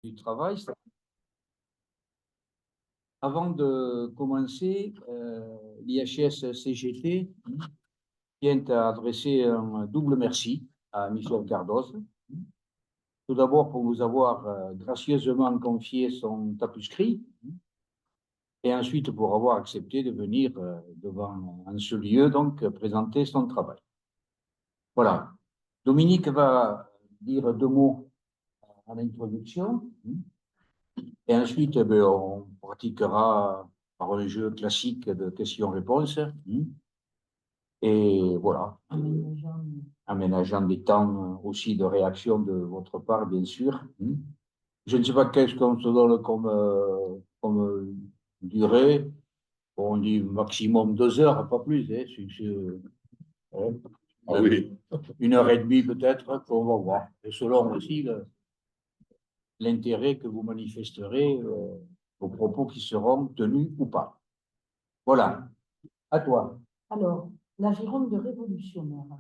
du travail. Avant de commencer, l'IHS-CGT tient à adresser un double merci à Michel Cardoz. Tout d'abord pour nous avoir gracieusement confié son tapuscrit et ensuite pour avoir accepté de venir devant en ce lieu, donc présenter son travail. Voilà. Dominique va dire deux mots à l'introduction. Et ensuite, on pratiquera par un jeu classique de questions-réponses. Et voilà, aménageant des temps aussi de réaction de votre part, bien sûr. Je ne sais pas qu'est-ce qu'on se donne comme durée. On dit maximum 2 heures, pas plus. Ah oui. 1 heure et demie peut-être, on va voir. Et selon aussi l'intérêt que vous manifesterez aux propos qui seront tenus ou pas. Voilà, à toi. Alors, la Gironde révolutionnaire.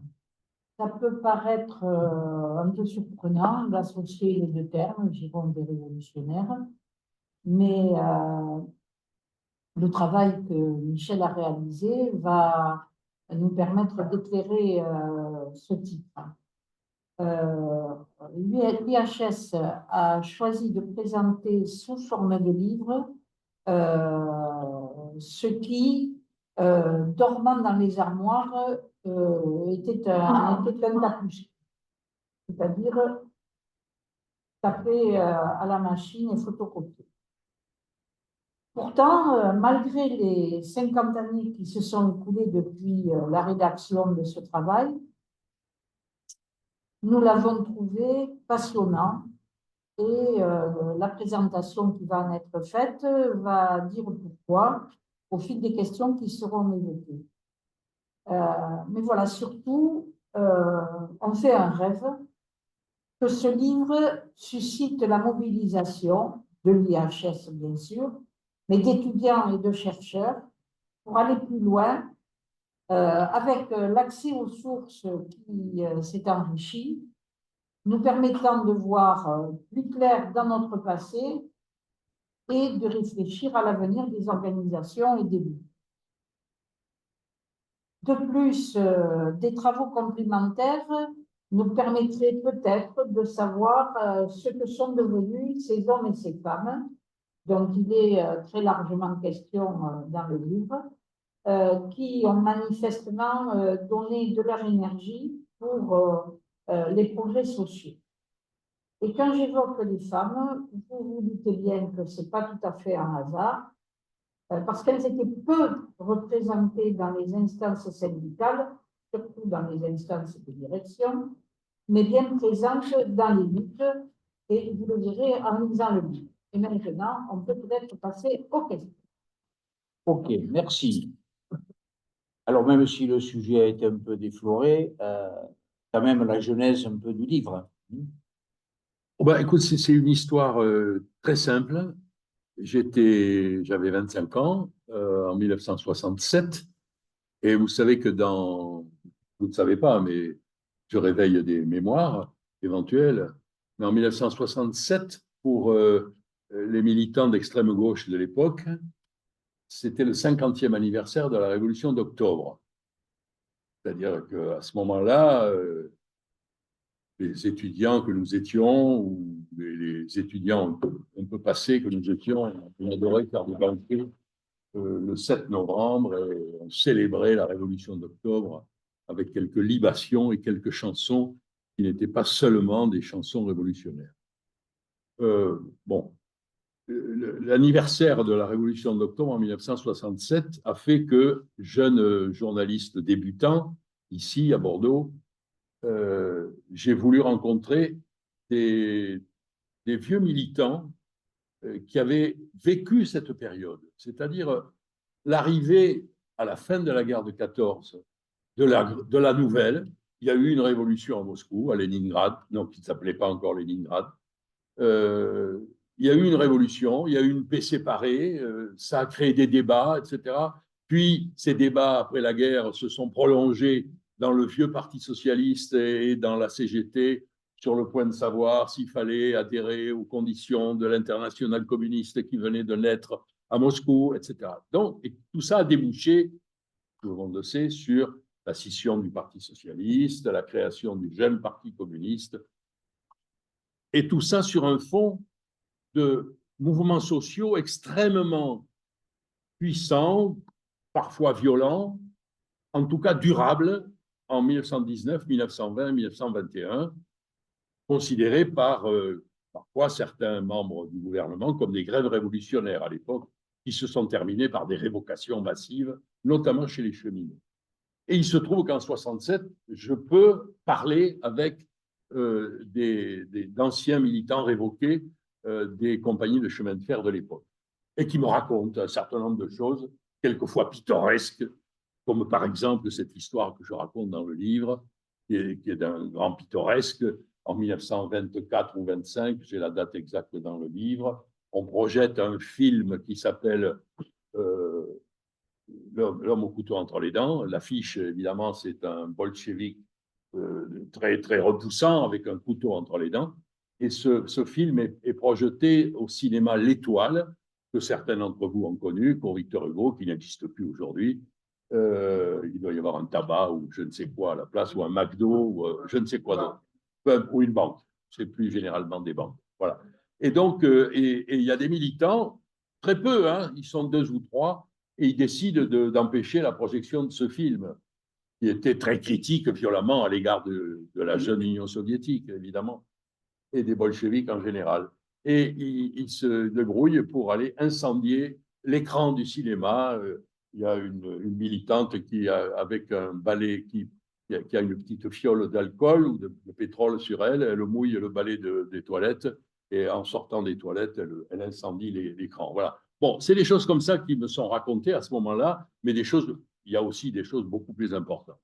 Ça peut paraître un peu surprenant d'associer les deux termes, Gironde et révolutionnaire, mais le travail que Michel a réalisé va nous permettre d'éclairer ce titre. L'IHS a choisi de présenter sous forme de livre ce qui, dormant dans les armoires, était un tapus, c'est-à-dire taper à la machine et photocopier. Pourtant, malgré les 50 années qui se sont écoulées depuis la rédaction de ce travail, nous l'avons trouvé passionnant et la présentation qui va en être faite va dire pourquoi au fil des questions qui seront évoquées. Mais voilà, surtout, on fait un rêve que ce livre suscite la mobilisation de l'IHS, bien sûr, mais d'étudiants et de chercheurs pour aller plus loin avec l'accès aux sources qui s'est enrichi, nous permettant de voir plus clair dans notre passé et de réfléchir à l'avenir des organisations et des luttes. De plus, des travaux complémentaires nous permettraient peut-être de savoir ce que sont devenus ces hommes et ces femmes, dont il est très largement question dans le livre, qui ont manifestement donné de leur énergie pour les progrès sociaux. Et quand j'évoque les femmes, vous vous doutez bien que ce n'est pas tout à fait un hasard, parce qu'elles étaient peu représentées dans les instances syndicales, surtout dans les instances de direction, mais bien présentes dans les luttes, et vous le verrez en lisant le livre. Et maintenant, on peut peut-être passer aux questions. Ok, merci. Alors, même si le sujet a été un peu défloré, quand même la genèse un peu du livre. Écoute, c'est une histoire très simple. J'avais 25 ans en 1967. Et vous savez que vous ne savez pas, mais je réveille des mémoires éventuelles. Mais en 1967, pour les militants d'extrême gauche de l'époque, c'était le 50e anniversaire de la Révolution d'octobre. C'est-à-dire qu'à ce moment-là, les étudiants que nous étions, ou les étudiants un peu passés que nous étions, on adorait faire des banquets le 7 novembre et on célébrait la Révolution d'octobre avec quelques libations et quelques chansons qui n'étaient pas seulement des chansons révolutionnaires. L'anniversaire de la Révolution d'octobre en 1967 a fait que, jeune journaliste débutant, ici à Bordeaux, j'ai voulu rencontrer des vieux militants qui avaient vécu cette période, c'est-à-dire l'arrivée à la fin de la guerre de 14 de la nouvelle. Il y a eu une révolution à Moscou, à Leningrad, non, qui ne s'appelait pas encore Leningrad. Il y a eu une révolution, il y a eu une paix séparée, ça a créé des débats, etc. Puis, ces débats, après la guerre, se sont prolongés dans le vieux Parti socialiste et dans la CGT sur le point de savoir s'il fallait adhérer aux conditions de l'internationale communiste qui venait de naître à Moscou, etc. Donc, et tout ça a débouché, tout le monde le sait, sur la scission du Parti socialiste, la création du jeune Parti communiste, et tout ça sur un fond de mouvements sociaux extrêmement puissants, parfois violents, en tout cas durables, en 1919, 1920, 1921, considérés par parfois certains membres du gouvernement comme des grèves révolutionnaires à l'époque, qui se sont terminées par des révocations massives, notamment chez les cheminots. Et il se trouve qu'en 1967, je peux parler avec d'anciens militants révoqués des compagnies de chemin de fer de l'époque, et qui me racontent un certain nombre de choses, quelquefois pittoresques, comme par exemple cette histoire que je raconte dans le livre, qui est d'un grand pittoresque. En 1924 ou 25, j'ai la date exacte dans le livre, on projette un film qui s'appelle L'homme au couteau entre les dents. L'affiche, évidemment, c'est un bolchevique très, très repoussant avec un couteau entre les dents. Et ce film est projeté au cinéma L'Étoile, que certains d'entre vous ont connu, pour Victor Hugo, qui n'existe plus aujourd'hui. Il doit y avoir un tabac ou je ne sais quoi à la place, ou un McDo, ou je ne sais quoi d'autre, ou une banque. C'est plus généralement des banques. Voilà. Et donc, il y a des militants, très peu, hein, ils sont 2 ou 3, et ils décident d'empêcher la projection de ce film, qui était très critique violemment à l'égard de la jeune Union soviétique, évidemment, et des bolcheviks en général. Et ils se débrouillent pour aller incendier l'écran du cinéma. Il y a une militante qui, avec un balai, qui a une petite fiole d'alcool ou de pétrole sur elle, elle mouille le balai des toilettes, et en sortant des toilettes, elle incendie l'écran. Voilà. Bon, c'est des choses comme ça qui me sont racontées à ce moment-là, mais il y a aussi des choses beaucoup plus importantes.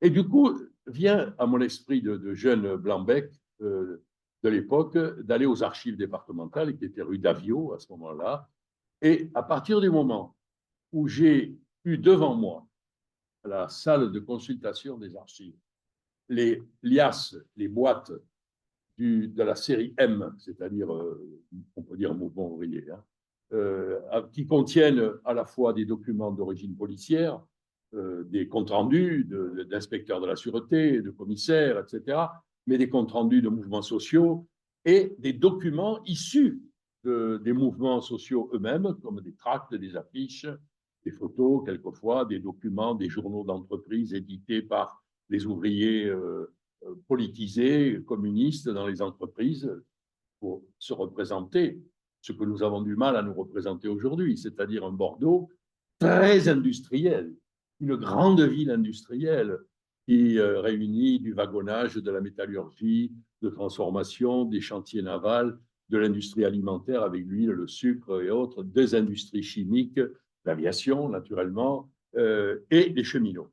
Et du coup, vient à mon esprit de jeune Blanc-bec de l'époque d'aller aux archives départementales, qui étaient rue Davio à ce moment-là. Et à partir du moment où j'ai eu devant moi la salle de consultation des archives, les liasses, les boîtes de la série M, c'est-à-dire, on peut dire mouvement ouvrier, hein, qui contiennent à la fois des documents d'origine policière, des comptes rendus d'inspecteurs de la sûreté, de commissaires, etc., mais des comptes rendus de mouvements sociaux et des documents issus des mouvements sociaux eux-mêmes, comme des tracts, des affiches, des photos, quelquefois, des documents, des journaux d'entreprise édités par les ouvriers politisés, communistes dans les entreprises, pour se représenter ce que nous avons du mal à nous représenter aujourd'hui, c'est-à-dire un Bordeaux très industriel, une grande ville industrielle qui réunit du wagonnage, de la métallurgie, de transformation, des chantiers navals, de l'industrie alimentaire avec l'huile, le sucre et autres, des industries chimiques, l'aviation naturellement, et les cheminots.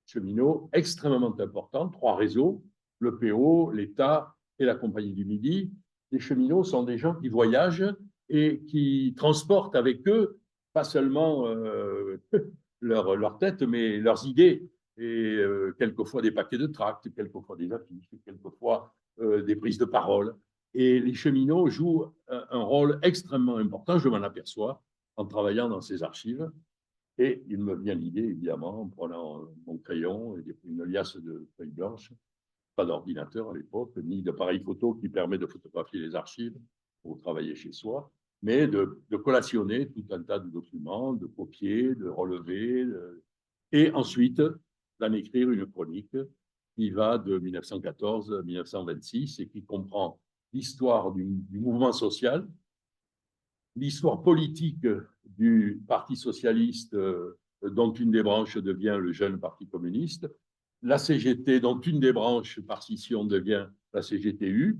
Cheminots extrêmement importants, 3 réseaux, le PO, l'État et la Compagnie du Midi. Les cheminots sont des gens qui voyagent et qui transportent avec eux, pas seulement leur tête, mais leurs idées, et quelquefois des paquets de tracts, quelquefois des affiches, quelquefois des prises de parole. Et les cheminots jouent un rôle extrêmement important, je m'en aperçois, en travaillant dans ces archives. Et il me vient l'idée, évidemment, en prenant mon crayon et une liasse de feuilles blanches, pas d'ordinateur à l'époque, ni d'appareil photo qui permet de photographier les archives pour travailler chez soi, mais de collationner tout un tas de documents, de copier, de relever, et ensuite d'en écrire une chronique qui va de 1914 à 1926 et qui comprend l'histoire du mouvement social, l'histoire politique du Parti socialiste, dont une des branches devient le jeune Parti communiste, la CGT, dont une des branches par scission devient la CGTU,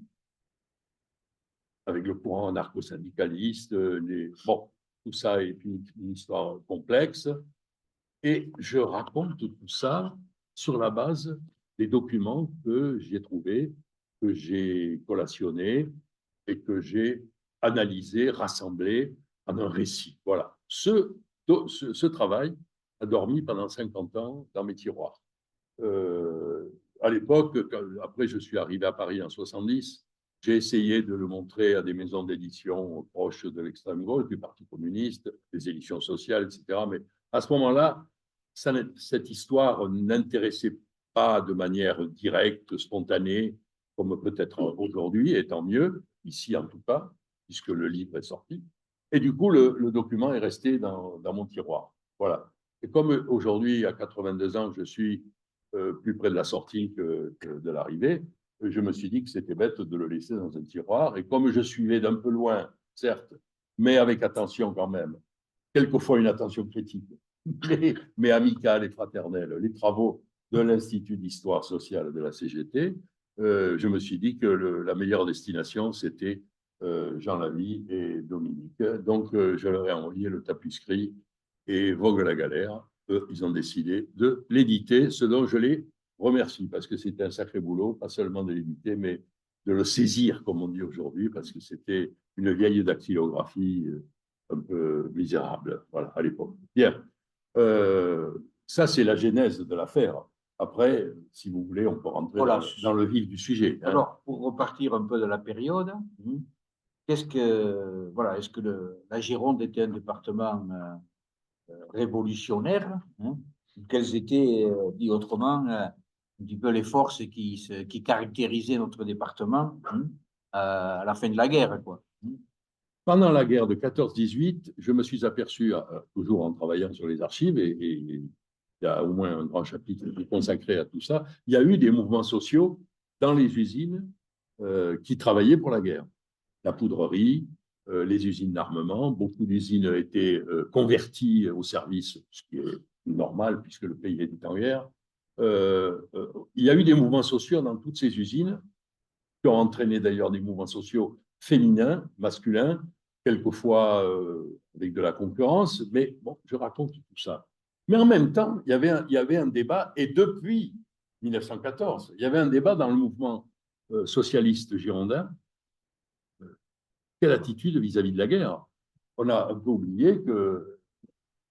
avec le courant anarcho-syndicaliste, bon, tout ça est une histoire complexe. Et je raconte tout ça sur la base des documents que j'ai trouvés, que j'ai collationnés et que j'ai analysés, rassemblés en un récit. Voilà. Ce travail a dormi pendant 50 ans dans mes tiroirs. à l'époque, après je suis arrivé à Paris en 70, j'ai essayé de le montrer à des maisons d'édition proches de l'extrême gauche, du Parti communiste, des éditions sociales, etc. Mais à ce moment-là, cette histoire n'intéressait pas de manière directe, spontanée, comme peut-être aujourd'hui, et tant mieux, ici en tout cas, puisque le livre est sorti. Et du coup, le document est resté dans mon tiroir. Voilà. Et comme aujourd'hui, à 82 ans, je suis plus près de la sortie que de l'arrivée, je me suis dit que c'était bête de le laisser dans un tiroir. Et comme je suivais d'un peu loin, certes, mais avec attention quand même, quelquefois une attention critique, mais amicale et fraternelle, les travaux de l'Institut d'histoire sociale de la CGT, je me suis dit que la meilleure destination, c'était Jean Lavie et Dominique. Donc, je leur ai envoyé le tapuscrit et Vogue la galère. Eux, ils ont décidé de l'éditer, ce dont je les remercie, parce que c'était un sacré boulot, pas seulement de l'éditer, mais de le saisir, comme on dit aujourd'hui, parce que c'était une vieille dactylographie un peu misérable, voilà, à l'époque. Bien, ça c'est la genèse de l'affaire. Après, si vous voulez, on peut rentrer Voilà. dans le vif du sujet. Hein. Alors, pour repartir un peu de la période, voilà, est-ce que la Gironde était un département révolutionnaire, hein? Quelles étaient, dit autrement, un petit peu les forces qui caractérisaient notre département à la fin de la guerre, quoi. Pendant la guerre de 14-18, je me suis aperçu, toujours en travaillant sur les archives, et il y a au moins un grand chapitre consacré à tout ça, il y a eu des mouvements sociaux dans les usines qui travaillaient pour la guerre. La poudrerie, les usines d'armement, beaucoup d'usines étaient converties au service, ce qui est normal puisque le pays était en guerre. Il y a eu des mouvements sociaux dans toutes ces usines qui ont entraîné d'ailleurs des mouvements sociaux féminins, masculins, quelquefois avec de la concurrence, mais bon, je raconte tout ça. Mais en même temps, il y avait un débat, et depuis 1914, il y avait un débat dans le mouvement socialiste girondin. Quelle attitude vis-à-vis de la guerre? On a un peu oublié que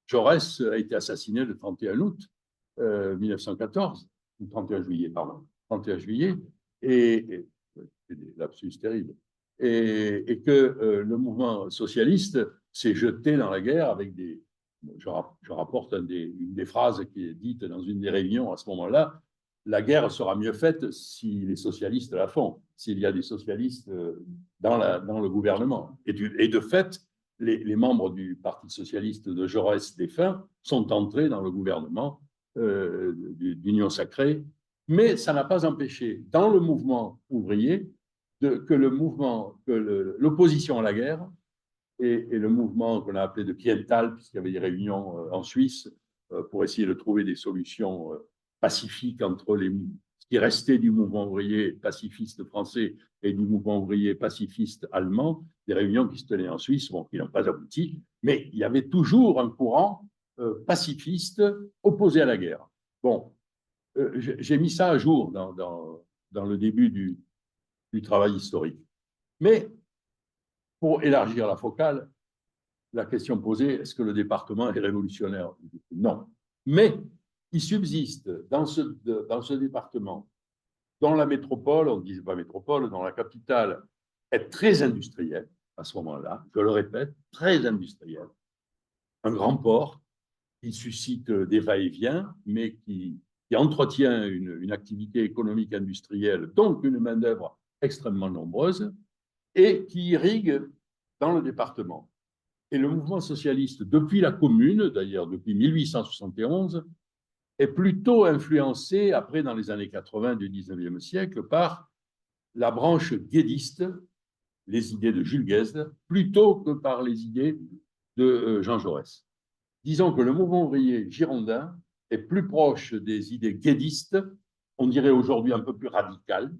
Jaurès a été assassiné le 31 août 1914, ou 31 juillet, pardon, 31 juillet, et c'est des lapsus terribles, et que le mouvement socialiste s'est jeté dans la guerre avec des... Je rapporte une des phrases qui est dite dans une des réunions à ce moment-là: la guerre sera mieux faite si les socialistes la font, s'il y a des socialistes dans le gouvernement. Et de fait, les membres du Parti socialiste de Jaurès défunt sont entrés dans le gouvernement d'Union sacrée, mais ça n'a pas empêché, dans le mouvement ouvrier, que l'opposition à la guerre et le mouvement qu'on a appelé de Piental, puisqu'il y avait des réunions en Suisse pour essayer de trouver des solutions pacifiques entre ce qui restait du mouvement ouvrier pacifiste français et du mouvement ouvrier pacifiste allemand, des réunions qui se tenaient en Suisse, bon, qui n'ont pas abouti, mais il y avait toujours un courant pacifiste opposé à la guerre. Bon, j'ai mis ça à jour dans le début du travail historique. Mais pour élargir la focale, la question posée, est-ce que le département est révolutionnaire? Non. Mais il subsiste dans ce département, dont la métropole, on ne disait pas métropole, dans la capitale, est très industrielle à ce moment-là, je le répète, très industrielle. Un grand port qui suscite des va-et-vient, mais qui entretient une activité économique industrielle, donc une main-d'œuvre extrêmement nombreuse, et qui irrigue dans le département. Et le mouvement socialiste, depuis la Commune, d'ailleurs depuis 1871, est plutôt influencé, après dans les années 80 du 19e siècle, par la branche guédiste, les idées de Jules Guesde, plutôt que par les idées de Jean Jaurès. Disons que le mouvement ouvrier girondin est plus proche des idées guédistes, on dirait aujourd'hui un peu plus radical,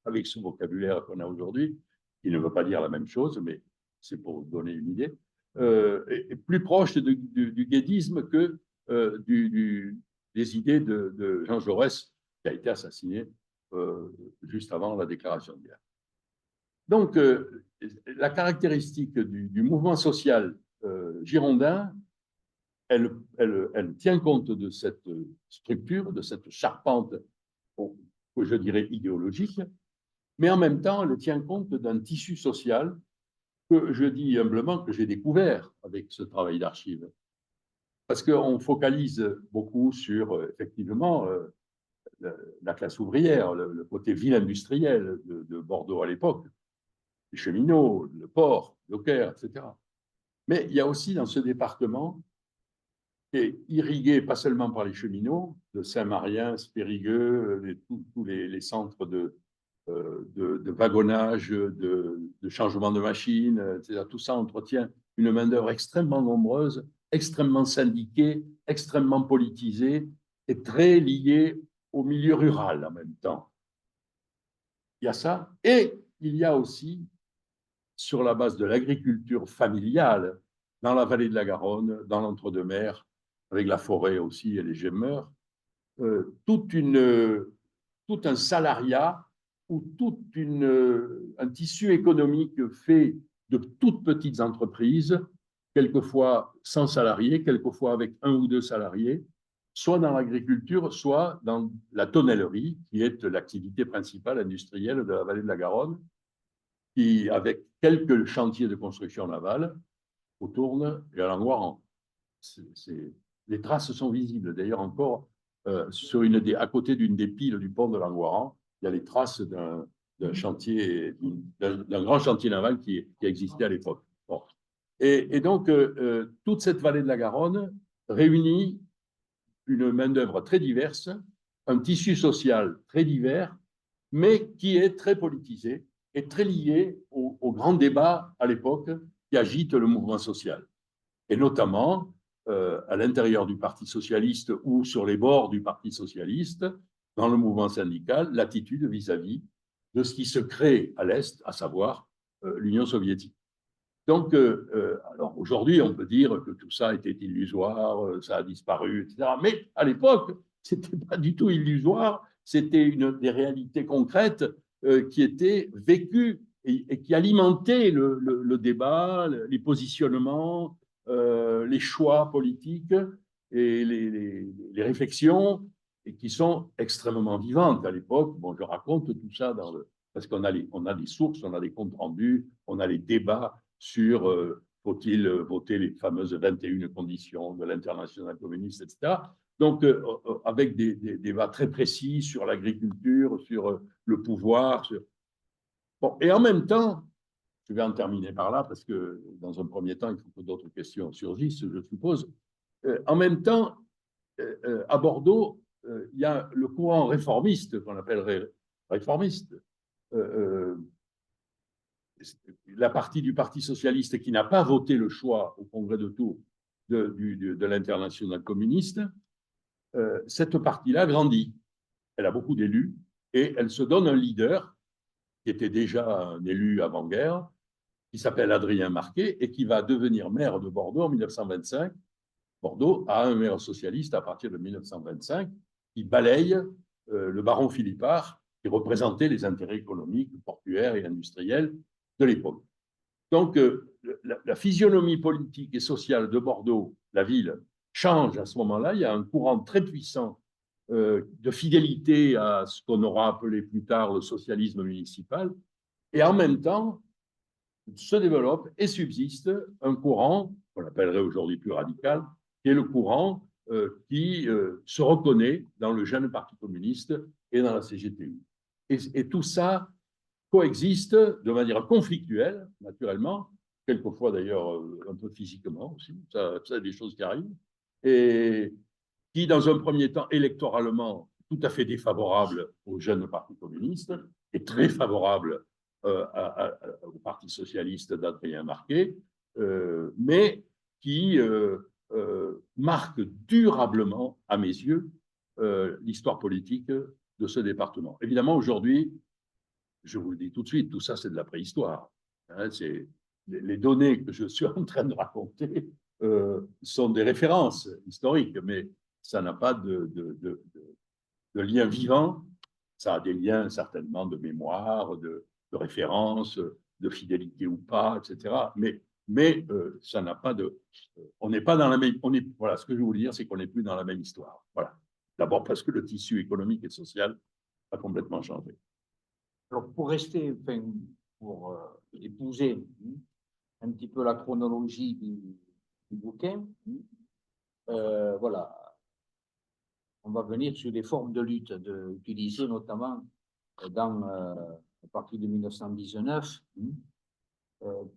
avec ce vocabulaire qu'on a aujourd'hui, qui ne veut pas dire la même chose, mais c'est pour donner une idée, est plus proche du guédisme que des idées de Jean Jaurès, qui a été assassiné juste avant la déclaration de guerre. Donc, la caractéristique du mouvement social girondin, elle tient compte de cette structure, de cette charpente je dirais, idéologique, mais en même temps, elle tient compte d'un tissu social que je dis humblement que j'ai découvert avec ce travail d'archives. Parce qu'on focalise beaucoup sur, effectivement, la classe ouvrière, le côté ville industrielle de Bordeaux à l'époque, les cheminots, le port, le Caire, etc. Mais il y a aussi dans ce département, qui est irrigué pas seulement par les cheminots, de Saint-Marien, Périgueux, tous les centres de wagonnage, de changement de machine, etc. Tout ça entretient une main-d'œuvre extrêmement nombreuse, extrêmement syndiquée, extrêmement politisée et très liée au milieu rural en même temps. Il y a ça. Et il y a aussi, sur la base de l'agriculture familiale, dans la vallée de la Garonne, dans l'entre-deux-mers, avec la forêt aussi et les gémeurs, tout un salariat ou un tissu économique fait de toutes petites entreprises, quelquefois sans salariés, quelquefois avec un ou deux salariés, soit dans l'agriculture, soit dans la tonnellerie, qui est l'activité principale industrielle de la vallée de la Garonne, qui, avec quelques chantiers de construction navale, au Tourne et à Langoiran. Les traces sont visibles. D'ailleurs, encore, à côté d'une des piles du pont de Langoiran, il y a les traces d'un chantier, d'un grand chantier naval qui existait à l'époque. Bon. Et donc, toute cette vallée de la Garonne réunit une main-d'œuvre très diverse, un tissu social très divers, mais qui est très politisé et très lié au grand débat à l'époque qui agite le mouvement social. Et notamment à l'intérieur du Parti socialiste ou sur les bords du Parti socialiste, dans le mouvement syndical, l'attitude vis-à-vis de ce qui se crée à l'Est, à savoir l'Union soviétique. Donc, alors aujourd'hui, on peut dire que tout ça était illusoire, ça a disparu, etc. Mais à l'époque, ce n'était pas du tout illusoire, c'était des réalités concrètes qui étaient vécues et qui alimentaient le débat, les positionnements, les choix politiques et les réflexions, et qui sont extrêmement vivantes à l'époque. Bon, je raconte tout ça parce qu'on a on a des sources, on a des comptes rendus, on a les débats sur faut-il voter les fameuses 21 conditions de l'internationale communiste, etc. Donc, avec des débats très précis sur l'agriculture, sur le pouvoir. Bon, et en même temps, je vais en terminer par là, parce que dans un premier temps, il faut que d'autres questions surgissent, je suppose. En même temps, à Bordeaux, il y a le courant réformiste, qu'on appellerait réformiste, la partie du Parti socialiste qui n'a pas voté le choix au congrès de Tours de l'internationale communiste, cette partie-là grandit. Elle a beaucoup d'élus et elle se donne un leader qui était déjà un élu avant-guerre, qui s'appelle Adrien Marquet et qui va devenir maire de Bordeaux en 1925. Bordeaux a un maire socialiste à partir de 1925 qui balaye le baron Philippard qui représentait les intérêts économiques, portuaires et industriels de l'époque. Donc, la physionomie politique et sociale de Bordeaux, la ville, change à ce moment-là. Il y a un courant très puissant de fidélité à ce qu'on aura appelé plus tard le socialisme municipal. Et en même temps, se développe et subsiste un courant, qu'on appellerait aujourd'hui plus radical, qui est le courant qui se reconnaît dans le jeune Parti communiste et dans la CGTU. Et tout ça coexiste de manière conflictuelle, naturellement, quelquefois d'ailleurs un peu physiquement aussi, ça a des choses qui arrivent, et qui, dans un premier temps, électoralement, tout à fait défavorable au jeune Parti communiste, et très favorable au Parti socialiste d'Adrien Marquet, mais qui marque durablement, à mes yeux, l'histoire politique de ce département. Évidemment, aujourd'hui, je vous le dis tout de suite, tout ça, c'est de la préhistoire. Hein, les données que je suis en train de raconter sont des références historiques, mais ça n'a pas de lien vivant. Ça a des liens certainement de mémoire, de référence, de fidélité ou pas, etc. Mais ça n'a pas de... on n'est pas dans la même... voilà, ce que je voulais dire, c'est qu'on n'est plus dans la même histoire. Voilà. D'abord parce que le tissu économique et social a complètement changé. Alors, pour rester, enfin, pour épouser un petit peu la chronologie du bouquin, voilà, on va venir sur les formes de lutte utilisées notamment à partir de 1919,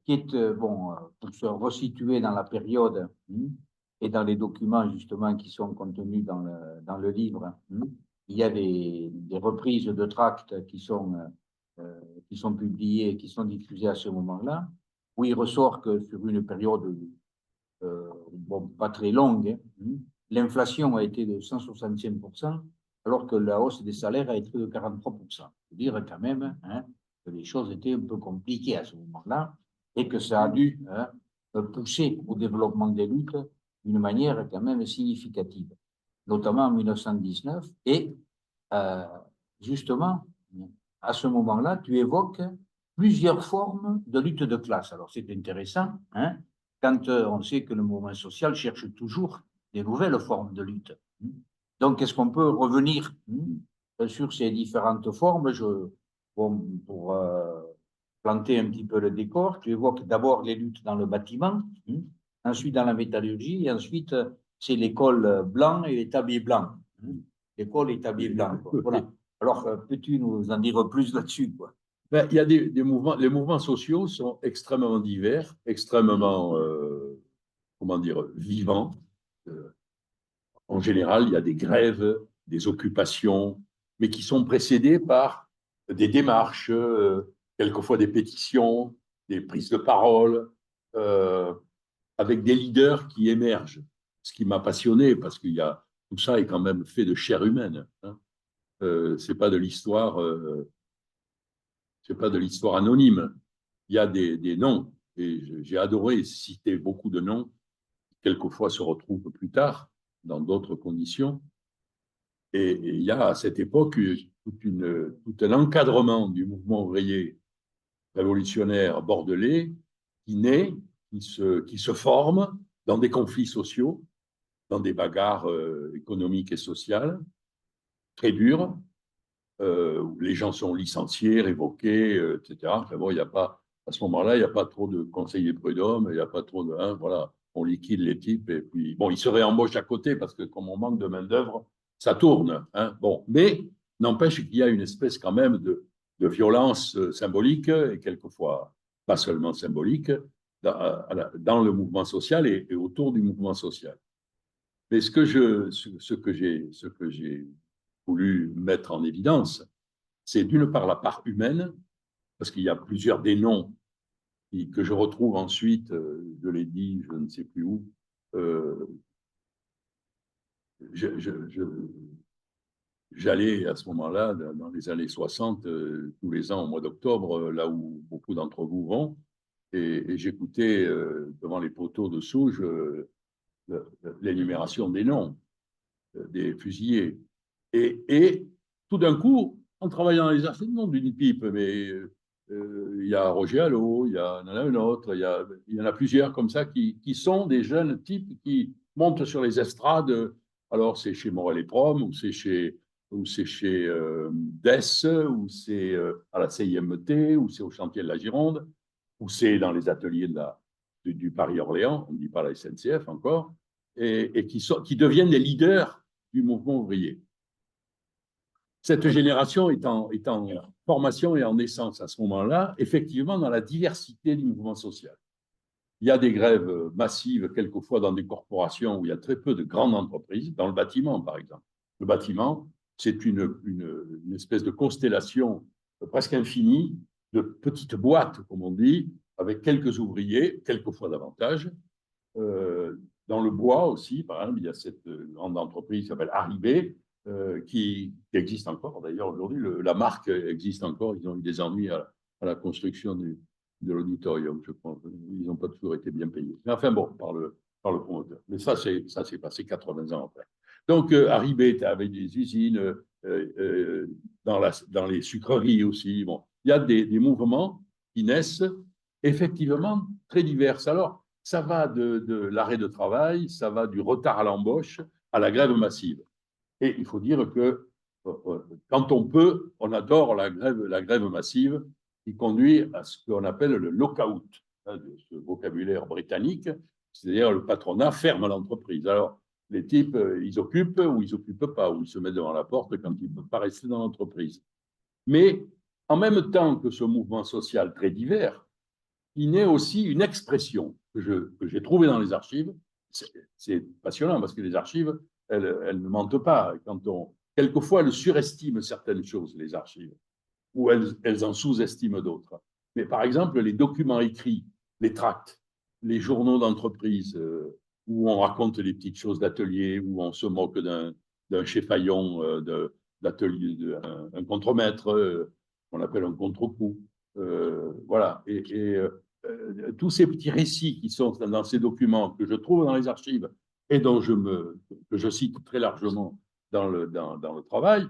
qui est, bon, pour se resituer dans la période et dans les documents justement qui sont contenus dans le livre, il y a des reprises de tracts qui sont publiés, qui sont diffusés à ce moment-là, où il ressort que sur une période bon, pas très longue, l'inflation a été de 165%, alors que la hausse des salaires a été de 43%. C'est dire quand même que les choses étaient un peu compliquées à ce moment-là et que ça a dû pousser au développement des luttes d'une manière quand même significative, notamment en 1919. Et justement, à ce moment-là, tu évoques plusieurs formes de lutte de classe. Alors c'est intéressant, quand on sait que le mouvement social cherche toujours des nouvelles formes de lutte. Donc, est-ce qu'on peut revenir sur ces différentes formes? Bon, pour planter un petit peu le décor, tu évoques d'abord les luttes dans le bâtiment, ensuite dans la métallurgie, et ensuite c'est l'école blanc et l'établi blanc. L'école établi blanc. Voilà. Alors, peux-tu nous en dire plus là-dessus, quoi? Ben, il y a des mouvements, les mouvements sociaux sont extrêmement divers, extrêmement, comment dire, vivants. En général, il y a des grèves, des occupations, mais qui sont précédées par des démarches, quelquefois des pétitions, des prises de parole, avec des leaders qui émergent. Ce qui m'a passionné, parce que tout ça est quand même fait de chair humaine. C'est pas de l'histoire. C'est pas de l'histoire anonyme. Il y a des noms, et j'ai adoré citer beaucoup de noms, qui quelquefois se retrouvent plus tard, dans d'autres conditions. Et il y a à cette époque tout un encadrement du mouvement ouvrier révolutionnaire bordelais qui naît, qui se forme dans des conflits sociaux, dans des bagarres économiques et sociales très dures, où les gens sont licenciés, révoqués, etc. Enfin bon, il n'y a pas, à ce moment-là, il n'y a pas trop de conseillers prud'hommes, il n'y a pas trop de, voilà, on liquide les types et puis, bon, ils se réembauchent à côté parce que comme on manque de main-d'œuvre, ça tourne. Bon, mais n'empêche qu'il y a une espèce quand même de violence symbolique et quelquefois pas seulement symbolique dans le mouvement social et autour du mouvement social. Mais ce que j'ai voulu mettre en évidence, c'est d'une part la part humaine, parce qu'il y a plusieurs des noms que je retrouve ensuite, je l'ai dit, je ne sais plus où, j'allais à ce moment-là, dans les années 60, tous les ans au mois d'octobre, là où beaucoup d'entre vous vont, et j'écoutais devant les poteaux de Souge l'énumération des noms des fusillés. Et tout d'un coup, en travaillant dans les arsenaux d'une pipe, mais il y a Roger Allot, il y en a un autre, il y en a plusieurs comme ça qui sont des jeunes types qui montent sur les estrades. Alors, c'est chez Morel et Prom, ou c'est chez DES, ou c'est à la CIMT, ou c'est au chantier de la Gironde, ou c'est dans les ateliers du Paris-Orléans, on ne dit pas la SNCF encore, et qui deviennent des leaders du mouvement ouvrier. Cette génération est en formation et en naissance à ce moment-là, effectivement dans la diversité du mouvement social. Il y a des grèves massives, quelquefois dans des corporations où il y a très peu de grandes entreprises, dans le bâtiment par exemple. Le bâtiment, c'est une espèce de constellation presque infinie de petites boîtes, comme on dit, avec quelques ouvriers, quelquefois davantage. Dans le bois aussi, par exemple, il y a cette grande entreprise qui s'appelle Arribé, qui existe encore d'ailleurs aujourd'hui. La marque existe encore. Ils ont eu des ennuis à la construction de l'auditorium, je crois. Ils n'ont pas toujours été bien payés. Mais enfin bon, par le promoteur. Mais ça s'est passé 80 ans après. Donc, Arribé avait des usines dans les sucreries aussi. Bon, il y a des mouvements qui naissent effectivement très divers. Alors, ça va de l'arrêt de travail, ça va du retard à l'embauche à la grève massive. Et il faut dire que quand on peut, on adore la grève massive qui conduit à ce qu'on appelle le lockout, hein, de ce vocabulaire britannique, c'est-à-dire le patronat ferme l'entreprise. Alors, les types, ils occupent ou ils n'occupent pas, ou ils se mettent devant la porte quand ils ne peuvent pas rester dans l'entreprise. Mais en même temps que ce mouvement social très divers, il naît aussi une expression que j'ai trouvée dans les archives. C'est passionnant parce que les archives, elles ne mentent pas. Quelquefois, elles surestiment certaines choses, les archives, ou elles en sous-estiment d'autres. Mais par exemple, les documents écrits, les tracts, les journaux d'entreprise, où on raconte les petites choses d'atelier, où on se moque d'un chef-faillon d'atelier, un contremaître, qu'on appelle un contre-coup. Voilà. Tous ces petits récits qui sont dans ces documents que je trouve dans les archives et dont que je cite très largement dans le travail,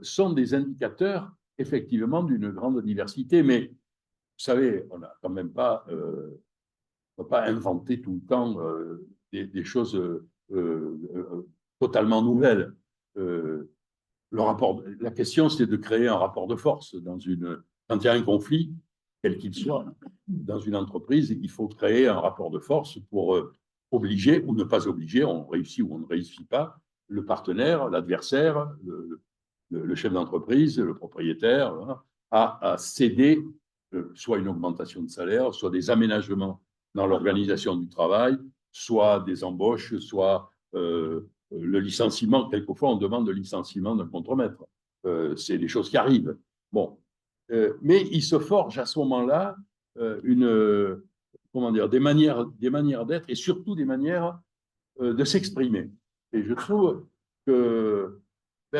sont des indicateurs effectivement d'une grande diversité. Mais vous savez, on n'a quand même pas, on peut pas inventer tout le temps des choses totalement nouvelles. La question, c'est de créer un rapport de force quand il y a un conflit, quel qu'il soit, dans une entreprise, il faut créer un rapport de force pour obliger ou ne pas obliger, on réussit ou on ne réussit pas, le partenaire, l'adversaire, le chef d'entreprise, le propriétaire, voilà, à céder soit une augmentation de salaire, soit des aménagements dans l'organisation du travail, soit des embauches, soit le licenciement. Quelquefois, on demande le licenciement d'un contremaître. C'est des choses qui arrivent. Bon. Mais il se forge à ce moment-là des manières d'être et surtout des manières de s'exprimer. Et je trouve que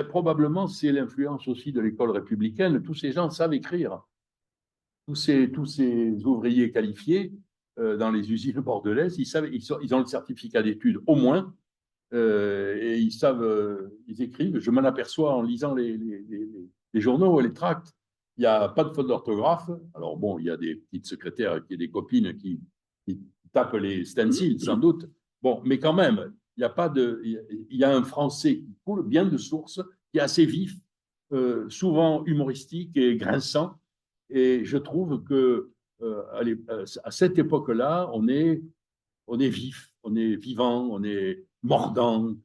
probablement c'est l'influence aussi de l'école républicaine. Tous ces gens savent écrire. Tous ces ouvriers qualifiés dans les usines bordelaises, ils ont le certificat d'études au moins, et ils écrivent. Je m'en aperçois en lisant les journaux et les tracts. Il n'y a pas de faute d'orthographe. Alors bon, il y a des petites secrétaires, des copines qui tapent les stencils, sans doute. Bon, mais quand même, il y a un français qui coule bien de source, qui est assez vif, souvent humoristique et grinçant. Et je trouve que à cette époque-là, on est vif, on est vivant, on est mordant,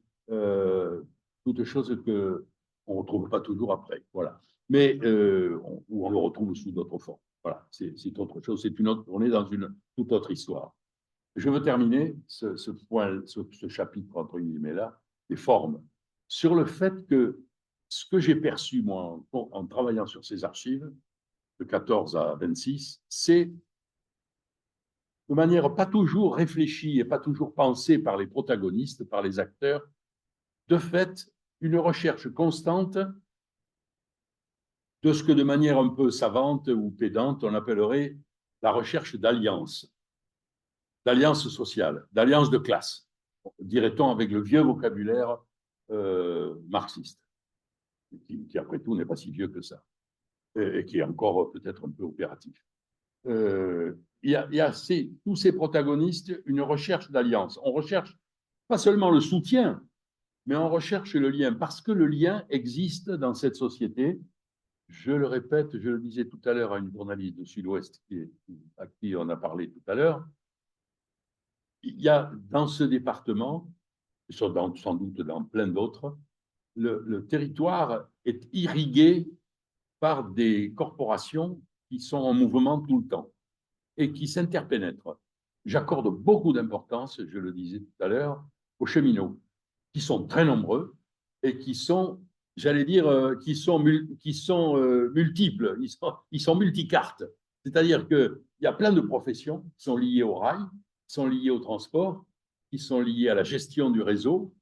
toutes choses que on ne retrouve pas toujours après. Voilà. Mais on le retrouve sous d'autres formes. Voilà, c'est autre chose. On est dans une toute autre histoire. Je veux terminer ce chapitre entre guillemets là, des formes, sur le fait que ce que j'ai perçu moi en travaillant sur ces archives de 14 à 26, c'est de manière pas toujours réfléchie et pas toujours pensée par les protagonistes, par les acteurs, de fait, une recherche constante de ce que de manière un peu savante ou pédante, on appellerait la recherche d'alliance sociale, d'alliance de classe, dirait-on avec le vieux vocabulaire marxiste, qui après tout n'est pas si vieux que ça, et qui est encore peut-être un peu opératif. Il y a tous ces protagonistes une recherche d'alliance. On recherche pas seulement le soutien, mais on recherche le lien, parce que le lien existe dans cette société. Je le répète, je le disais tout à l'heure à une journaliste de Sud-Ouest à qui on a parlé tout à l'heure, il y a dans ce département, sans doute dans plein d'autres, le territoire est irrigué par des corporations qui sont en mouvement tout le temps et qui s'interpénètrent. J'accorde beaucoup d'importance, je le disais tout à l'heure, aux cheminots, qui sont très nombreux et qui sont, j'allais dire, qui sont multiples, ils sont multicartes. C'est-à-dire qu'il y a plein de professions qui sont liées au rail, qui sont liées au transport, qui sont liées à la gestion du réseau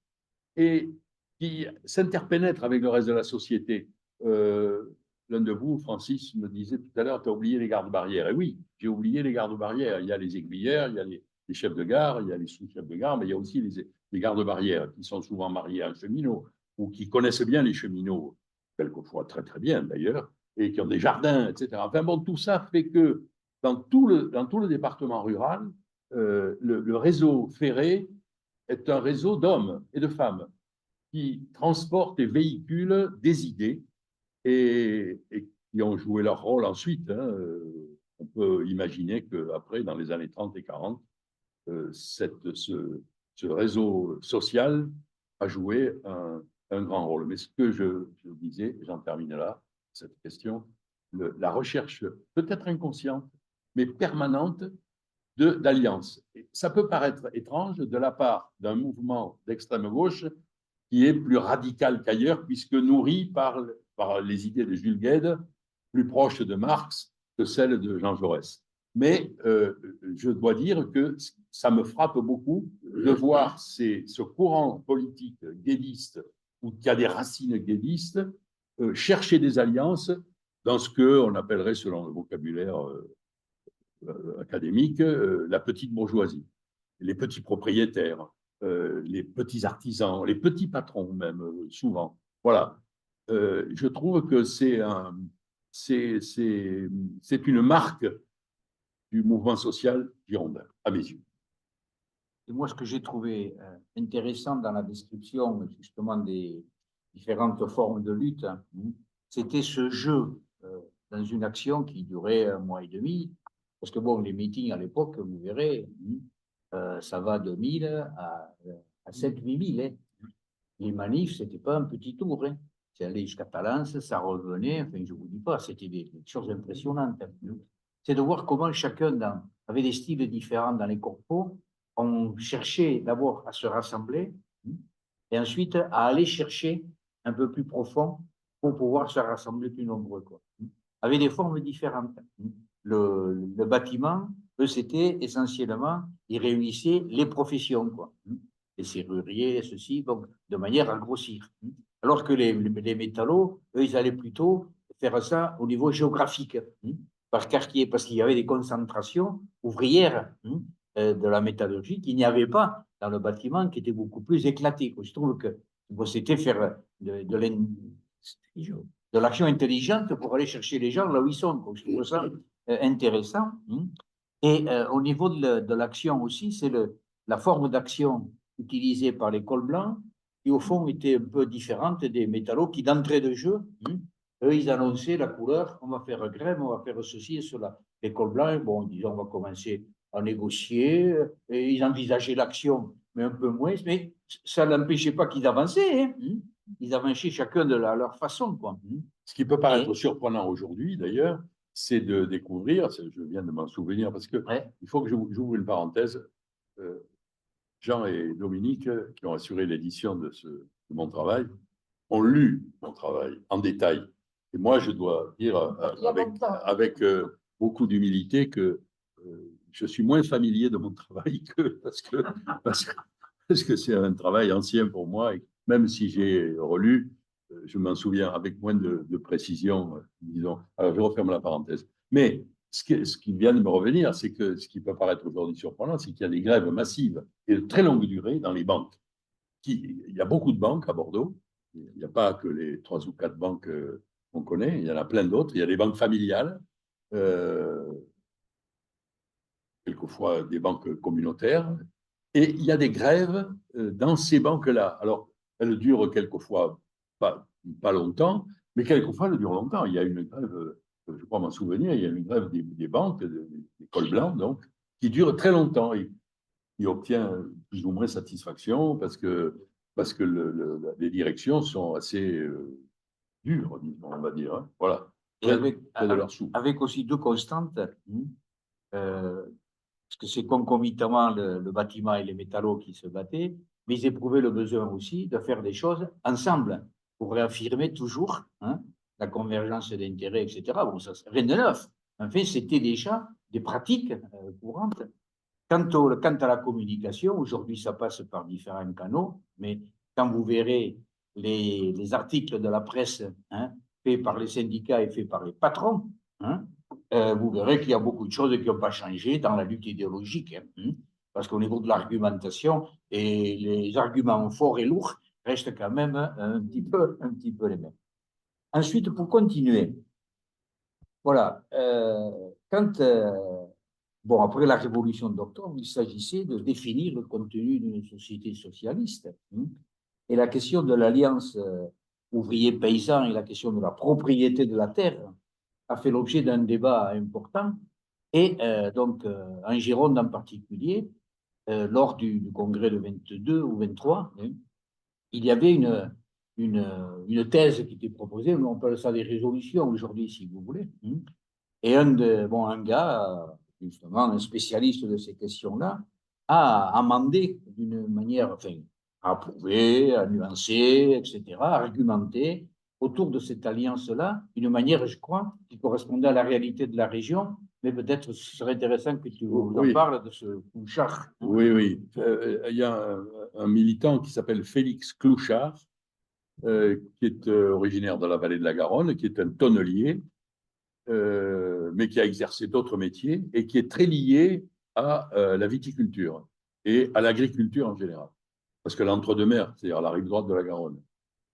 et qui s'interpénètrent avec le reste de la société. L'un de vous, Francis, me disait tout à l'heure, tu as oublié les gardes-barrières. Et oui, j'ai oublié les gardes-barrières. Il y a les aiguillères, il y a les chefs de gare, il y a les sous-chefs de gare, mais il y a aussi les gardes-barrières qui sont souvent mariés à un cheminot ou qui connaissent bien les cheminots, quelquefois très très bien d'ailleurs, et qui ont des jardins, etc. Enfin bon, tout ça fait que dans tout le département rural, le réseau ferré est un réseau d'hommes et de femmes. qui transportent et véhiculent des idées et qui ont joué leur rôle ensuite. Hein. On peut imaginer qu'après, dans les années 30 et 40, ce réseau social a joué un grand rôle. Mais ce que je disais, j'en termine là, cette question, la recherche peut-être inconsciente, mais permanente d'alliances. Ça peut paraître étrange de la part d'un mouvement d'extrême gauche qui est plus radical qu'ailleurs, puisque nourri par les idées de Jules Guesde, plus proches de Marx que celles de Jean Jaurès. Mais je dois dire que ça me frappe beaucoup de voir ce courant politique guédiste, ou qui a des racines guédistes, chercher des alliances dans ce qu'on appellerait, selon le vocabulaire académique, la petite bourgeoisie, les petits propriétaires, les petits artisans, les petits patrons même, souvent. Voilà. Je trouve que c'est une marque du mouvement social girondin, à mes yeux. Et moi, ce que j'ai trouvé intéressant dans la description justement des différentes formes de lutte, hein, c'était ce jeu dans une action qui durait 1 mois et demi. Parce que bon, les meetings à l'époque, vous verrez, ça va de 1000 à 7-8 000. Hein. Les manifs, ce n'était pas un petit tour. Hein. C'est allé jusqu'à Talence, ça revenait. Enfin, je ne vous dis pas, c'était des choses impressionnantes. Hein. C'est de voir comment chacun avait des styles différents dans les corpos. On cherchait d'abord à se rassembler et ensuite à aller chercher un peu plus profond pour pouvoir se rassembler plus nombreux. Quoi. Avec des formes différentes. Le bâtiment, eux, c'était essentiellement, ils réunissaient les professions, quoi. Les serruriers, ceci, donc de manière à grossir. Alors que les métallos, eux, ils allaient plutôt faire ça au niveau géographique, par quartier, parce qu'il y avait des concentrations ouvrières de la métallurgie qu'il n'y avait pas dans le bâtiment, qui était beaucoup plus éclaté. Je trouve que c'était faire de l'action intelligente pour aller chercher les gens là où ils sont. Je trouve ça intéressant. Et au niveau de l'action aussi, c'est la forme d'action utilisée par les cols blancs, qui au fond était un peu différente des métallos qui, d'entrée de jeu, eux, ils annonçaient la couleur, on va faire grève, on va faire ceci et cela. Les cols blancs, bon, disons, on va commencer à négocier, et ils envisageaient l'action, mais un peu moins, mais ça n'empêchait pas qu'ils avançaient. Hein. Ils avançaient chacun de leur façon, quoi. Ce qui peut paraître surprenant aujourd'hui, d'ailleurs, c'est de découvrir, je viens de m'en souvenir, parce que il faut que j'ouvre une parenthèse. Jean et Dominique, qui ont assuré l'édition de mon travail, ont lu mon travail en détail. Et moi, je dois dire avec beaucoup d'humilité que je suis moins familier de mon travail parce que c'est un travail ancien pour moi. Et même si j'ai relu, je m'en souviens avec moins de précision, disons. Alors, je referme la parenthèse. Mais ce qui vient de me revenir, c'est que ce qui peut paraître aujourd'hui surprenant, c'est qu'il y a des grèves massives et de très longue durée dans les banques. Il y a beaucoup de banques à Bordeaux. Il n'y a pas que les 3 ou 4 banques qu'on connaît. Il y en a plein d'autres. Il y a des banques familiales, quelquefois des banques communautaires. Et il y a des grèves dans ces banques-là. Alors, elles durent quelquefois pas longtemps, mais quelquefois elles durent longtemps. Il y a une grève, je crois m'en souvenir, il y a une grève des banques, des cols blancs, donc, qui dure très longtemps. Il obtient plus ou moins satisfaction parce que les directions sont assez dures, on va dire. Hein. Voilà. Et avec aussi 2 constantes. Parce que c'est concomitamment le bâtiment et les métallos qui se battaient, mais ils éprouvaient le besoin aussi de faire des choses ensemble pour réaffirmer toujours la convergence d'intérêts, etc. Bon, ça, rien de neuf. En fait, c'était déjà des pratiques courantes. Quant à la communication, aujourd'hui, ça passe par différents canaux, mais quand vous verrez les articles de la presse faits par les syndicats et faits par les patrons, vous verrez qu'il y a beaucoup de choses qui n'ont pas changé dans la lutte idéologique. Parce qu'au niveau de l'argumentation, et les arguments forts et lourds restent quand même un petit peu les mêmes. Ensuite, pour continuer, voilà, bon, après la Révolution d'octobre, il s'agissait de définir le contenu d'une société socialiste. Et la question de l'alliance ouvrier-paysan et la question de la propriété de la terre a fait l'objet d'un débat important. Et donc, en Gironde en particulier, lors du congrès de 22 ou 23, hein, il y avait une thèse qui était proposée, on appelle ça des résolutions aujourd'hui, si vous voulez. Hein. Et un gars, justement, un spécialiste de ces questions-là, a amendé d'une manière, enfin, à approuver, à nuancer, etc., à argumenter autour de cette alliance-là, d'une manière, je crois, qui correspondait à la réalité de la région, mais peut-être ce serait intéressant que tu nous en parles de ce Clouchard. Oui, oui. Il y a un militant qui s'appelle Félix Clouchard, qui est originaire de la vallée de la Garonne, qui est un tonnelier, mais qui a exercé d'autres métiers et qui est très lié à la viticulture et à l'agriculture en général. Parce que l'entre-deux-mers, c'est-à-dire la rive droite de la Garonne,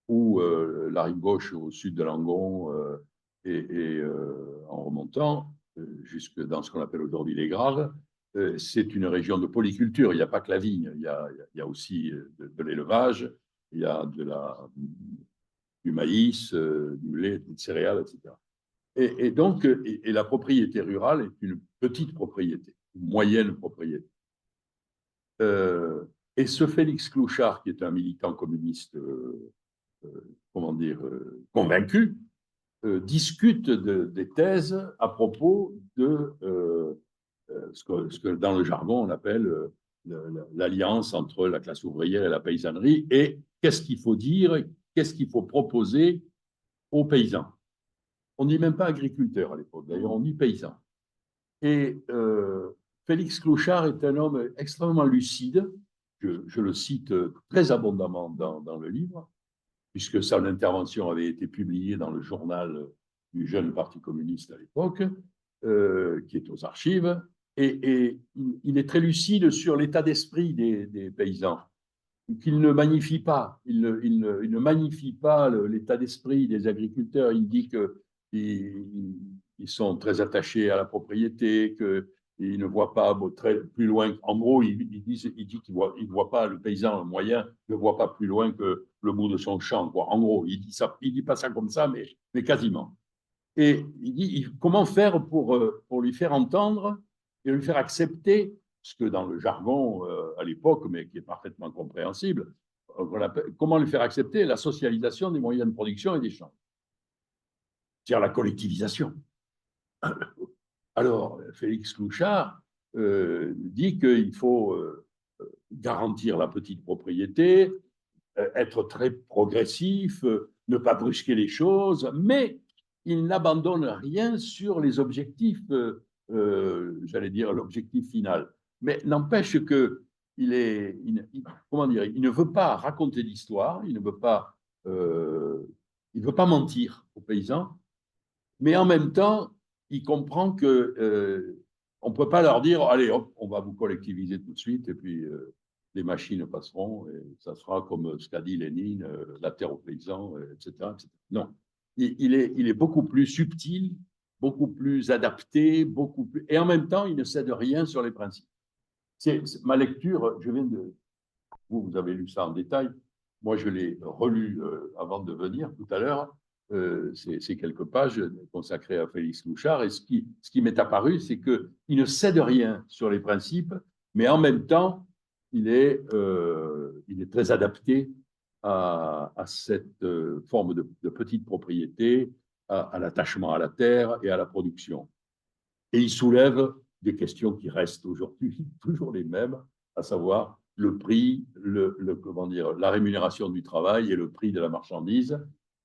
ou la rive gauche au sud de Langon, et en remontant jusque dans ce qu'on appelle aujourd'hui les Graves, c'est une région de polyculture. Il n'y a pas que la vigne, il y a aussi de l'élevage, il y a du maïs, du lait, des céréales, etc. Et donc, la propriété rurale est une petite propriété, une moyenne propriété. Et ce Félix Clouchard, qui est un militant communiste, convaincu, discute des thèses à propos de ce que dans le jargon on appelle l'alliance entre la classe ouvrière et la paysannerie, et qu'est-ce qu'il faut dire, qu'est-ce qu'il faut proposer aux paysans. On ne dit même pas agriculteur à l'époque, d'ailleurs on dit paysan. Et Félix Clouchard est un homme extrêmement lucide, je le cite très abondamment dans le livre, puisque son intervention avait été publiée dans le journal du jeune Parti communiste à l'époque, qui est aux archives, et il est très lucide sur l'état d'esprit des paysans, qu'il ne magnifie pas. Il ne magnifie pas l'état d'esprit des agriculteurs. Il dit qu'ils sont très attachés à la propriété, qu'ils ne voient pas plus loin. En gros, il dit qu'il ne voit pas le paysan moyen, ne voit pas plus loin que le bout de son champ, quoi. En gros, il dit pas ça comme ça, mais quasiment. Et il dit comment faire pour lui faire entendre et lui faire accepter ce que dans le jargon à l'époque, mais qui est parfaitement compréhensible, comment lui faire accepter la socialisation des moyens de production et des champs, c'est-à-dire la collectivisation. Alors, Félix Clouchard dit qu'il faut garantir la petite propriété, être très progressif, ne pas brusquer les choses, mais il n'abandonne rien sur les objectifs, j'allais dire l'objectif final. Mais n'empêche que il ne veut pas raconter d'histoire, il ne veut pas mentir aux paysans, mais en même temps, il comprend que on ne peut pas leur dire allez, hop, on va vous collectiviser tout de suite et puis les machines passeront et ça sera comme ce qu'a dit Lénine, la terre aux paysans, etc., etc. Non, il est beaucoup plus subtil, beaucoup plus adapté, et en même temps, il ne cède rien sur les principes. C'est ma lecture, vous avez lu ça en détail, moi je l'ai relu avant de venir tout à l'heure, c'est quelques pages consacrées à Félix Clouchard, et ce qui m'est apparu, c'est qu'il ne cède rien sur les principes, mais en même temps, il est très adapté à cette forme de petite propriété, à l'attachement à la terre et à la production. Et il soulève des questions qui restent aujourd'hui toujours les mêmes, à savoir le prix, la rémunération du travail et le prix de la marchandise,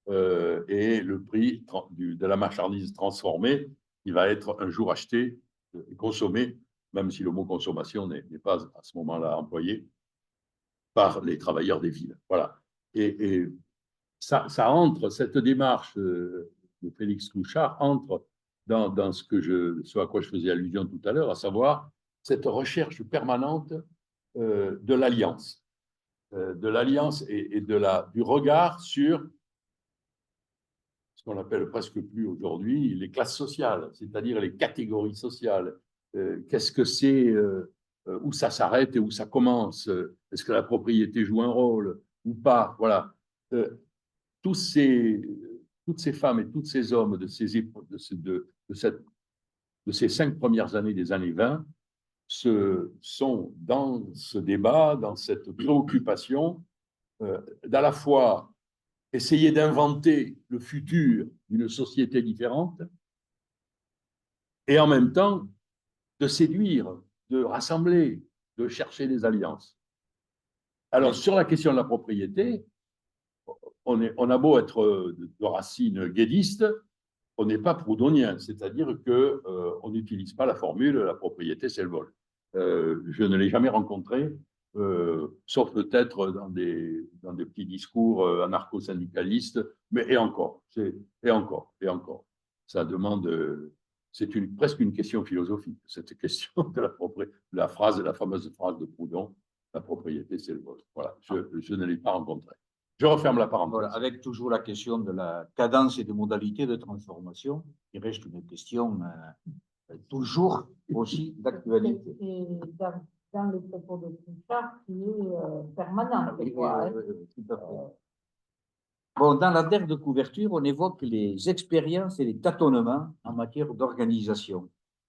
et le prix de la marchandise transformée qui va être un jour achetée et consommée, même si le mot consommation n'est pas à ce moment-là employé, par les travailleurs des villes. Voilà. Et ça entre, cette démarche de Félix Clouchard entre dans ce à quoi je faisais allusion tout à l'heure, à savoir cette recherche permanente de l'alliance et du regard sur ce qu'on appelle presque plus aujourd'hui les classes sociales, c'est-à-dire les catégories sociales. Qu'est-ce que c'est, où ça s'arrête et où ça commence? Est-ce que la propriété joue un rôle? ou pas, voilà. Toutes ces femmes et tous ces hommes de ces 5 premières années des années 20 sont dans ce débat, dans cette préoccupation, d'à la fois essayer d'inventer le futur d'une société différente et en même temps de séduire, de rassembler, de chercher des alliances. Alors, sur la question de la propriété, on a beau être de racines guédistes, on n'est pas proudhonien, c'est-à-dire qu'on n'utilise pas la formule « la propriété, c'est le vol ». Je ne l'ai jamais rencontré, sauf peut-être dans des petits discours anarcho-syndicalistes, mais et encore. Ça demande, c'est presque une question philosophique, cette question de la fameuse phrase de Proudhon, la propriété, c'est le vol. Voilà, je ne l'ai pas rencontré. Je referme la parenthèse. Voilà, avec toujours la question de la cadence et des modalités de transformation, qui reste une question toujours aussi d'actualité. Et dans le propos de Touchard, qui est permanent. Oui, tout à fait. Bon, dans la dernière de couverture, on évoque les expériences et les tâtonnements en matière d'organisation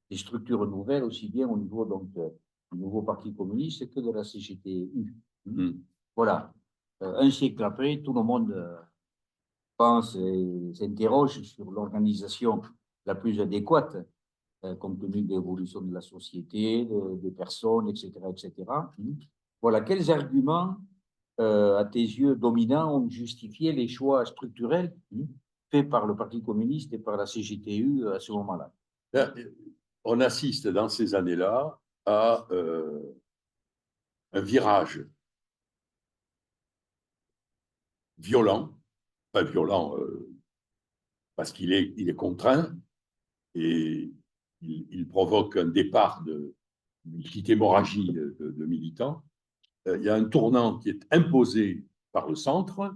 des structures nouvelles, aussi bien au niveau donc, du nouveau Parti communiste que de la CGTU. Voilà. Un siècle après, tout le monde pense et s'interroge sur l'organisation la plus adéquate, compte tenu de l'évolution de la société, des personnes, etc., etc. Voilà, quels arguments, à tes yeux dominants, ont justifié les choix structurels faits par le Parti communiste et par la CGTU à ce moment-là? On assiste dans ces années-là à un virage violent, pas violent parce qu'il est contraint et il provoque un départ d'une petite hémorragie de militants. Il y a un tournant qui est imposé par le centre,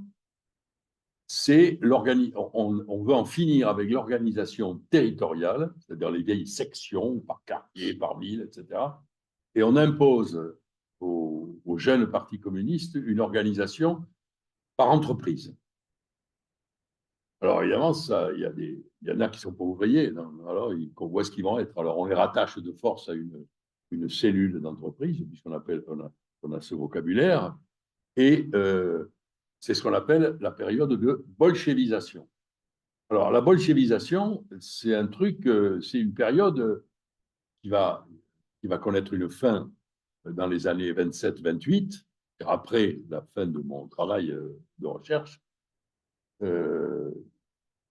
on veut en finir avec l'organisation territoriale, c'est-à-dire les vieilles sections par quartier, par ville, etc. Et on impose aux jeunes partis communistes une organisation par entreprise. Alors évidemment, il y en a qui ne sont pas ouvriers, alors où est-ce qu'ils vont être? Alors on les rattache de force à une cellule d'entreprise, puisqu'on a ce vocabulaire, et c'est ce qu'on appelle la période de bolchevisation. Alors la bolchevisation, c'est un truc, c'est une période qui va connaître une fin dans les années 27-28, après la fin de mon travail de recherche,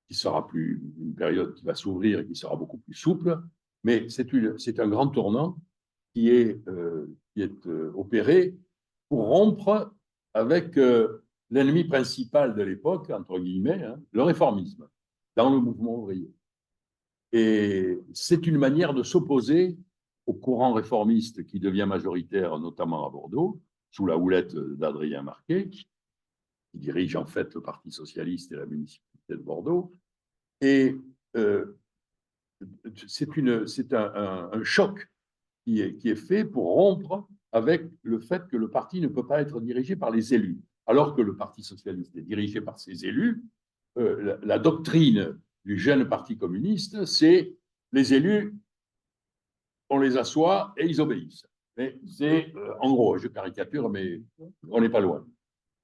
qui sera plus une période qui va s'ouvrir et qui sera beaucoup plus souple, mais c'est un grand tournant qui est opéré pour rompre avec l'ennemi principal de l'époque, entre guillemets, le réformisme, dans le mouvement ouvrier. Et c'est une manière de s'opposer au courant réformiste qui devient majoritaire, notamment à Bordeaux, sous la houlette d'Adrien Marquet, qui dirige en fait le Parti socialiste et la municipalité de Bordeaux. Et c'est un choc qui est fait pour rompre avec le fait que le parti ne peut pas être dirigé par les élus. Alors que le Parti socialiste est dirigé par ses élus, la doctrine du jeune Parti communiste, c'est les élus, on les assoit et ils obéissent. C'est, en gros, je caricature, mais on n'est pas loin.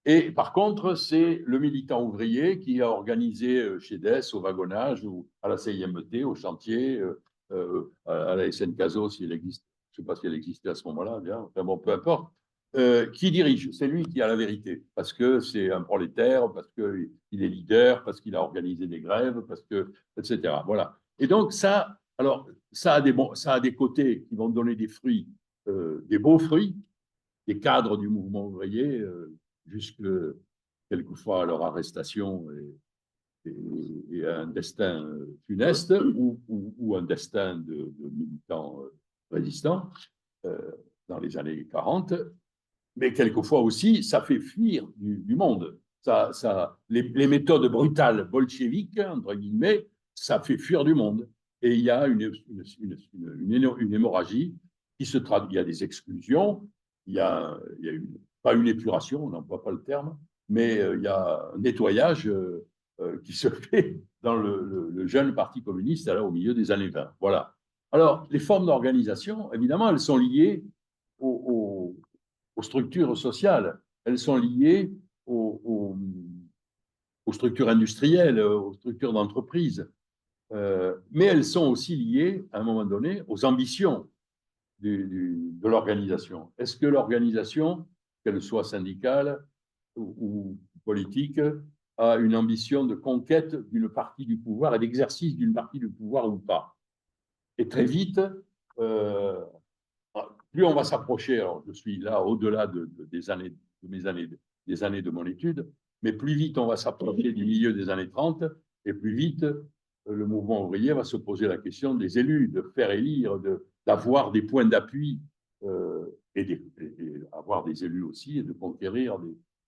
Et par contre, c'est le militant ouvrier qui a organisé chez DES, au wagonnage, ou à la CIMT, au chantier, à la SNCASO, s'il existe. Je ne sais pas si elle existait à ce moment-là, enfin bon, peu importe. Qui dirige? C'est lui qui a la vérité, parce que c'est un prolétaire, parce qu'il est leader, parce qu'il a organisé des grèves, etc. Voilà. Et donc ça a des côtés qui vont donner des fruits, des beaux fruits, des cadres du mouvement ouvrier, jusque quelquefois à leur arrestation et à un destin funeste ou un destin de militants résistants dans les années 40. Mais quelquefois aussi, ça fait fuir du monde. Les méthodes brutales bolcheviques, entre guillemets, ça fait fuir du monde. Et il y a une hémorragie qui se traduit. Il y a des exclusions, il y a pas une épuration, on n'emploie pas le terme, mais il y a un nettoyage qui se fait dans le jeune Parti communiste là, au milieu des années 20. Voilà. Alors, les formes d'organisation, évidemment, elles sont liées aux structures sociales, elles sont liées aux structures industrielles, aux structures d'entreprise, mais elles sont aussi liées, à un moment donné, aux ambitions de l'organisation. Est-ce que l'organisation, qu'elle soit syndicale ou politique, a une ambition de conquête d'une partie du pouvoir et d'exercice d'une partie du pouvoir ou pas? Et très vite, plus on va s'approcher, alors je suis là au-delà des années de mon étude, mais plus vite on va s'approcher du milieu des années 30, et plus vite le mouvement ouvrier va se poser la question des élus, de faire élire, d'avoir des points d'appui, et avoir des élus aussi, et de conquérir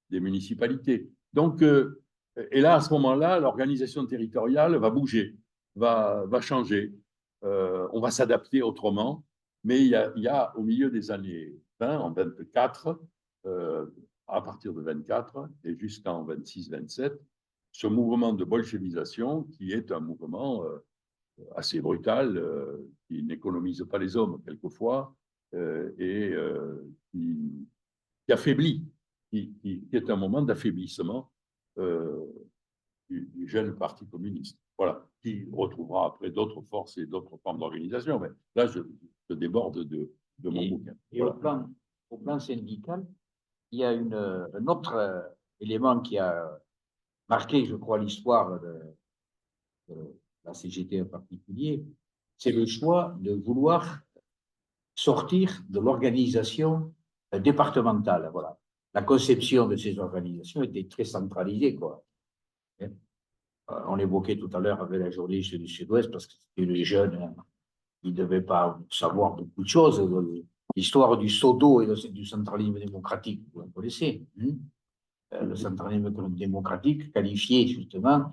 des municipalités. Donc, et là, à ce moment-là, l'organisation territoriale va bouger, va changer. On va s'adapter autrement. Mais il y a au milieu des années 20, en 24, à partir de 24 et jusqu'en 26-27, ce mouvement de bolchevisation qui est un mouvement assez brutal, qui n'économise pas les hommes quelquefois, et qui affaiblit, qui est un moment d'affaiblissement du jeune Parti communiste. Voilà, qui retrouvera après d'autres forces et d'autres formes d'organisation. Mais là, je déborde de mon bouquin. Et voilà. au plan syndical, il y a un autre élément qui a marqué, je crois, l'histoire de la CGT en particulier, c'est le choix de vouloir sortir de l'organisation départementale. Voilà. La conception de ces organisations était très centralisée, quoi. On l'évoquait tout à l'heure avec la journée du Sud-Ouest, parce que les jeunes, ils ne devaient pas savoir beaucoup de choses. L'histoire du SODO et du centralisme démocratique, vous la connaissez. Le centralisme démocratique qualifié justement,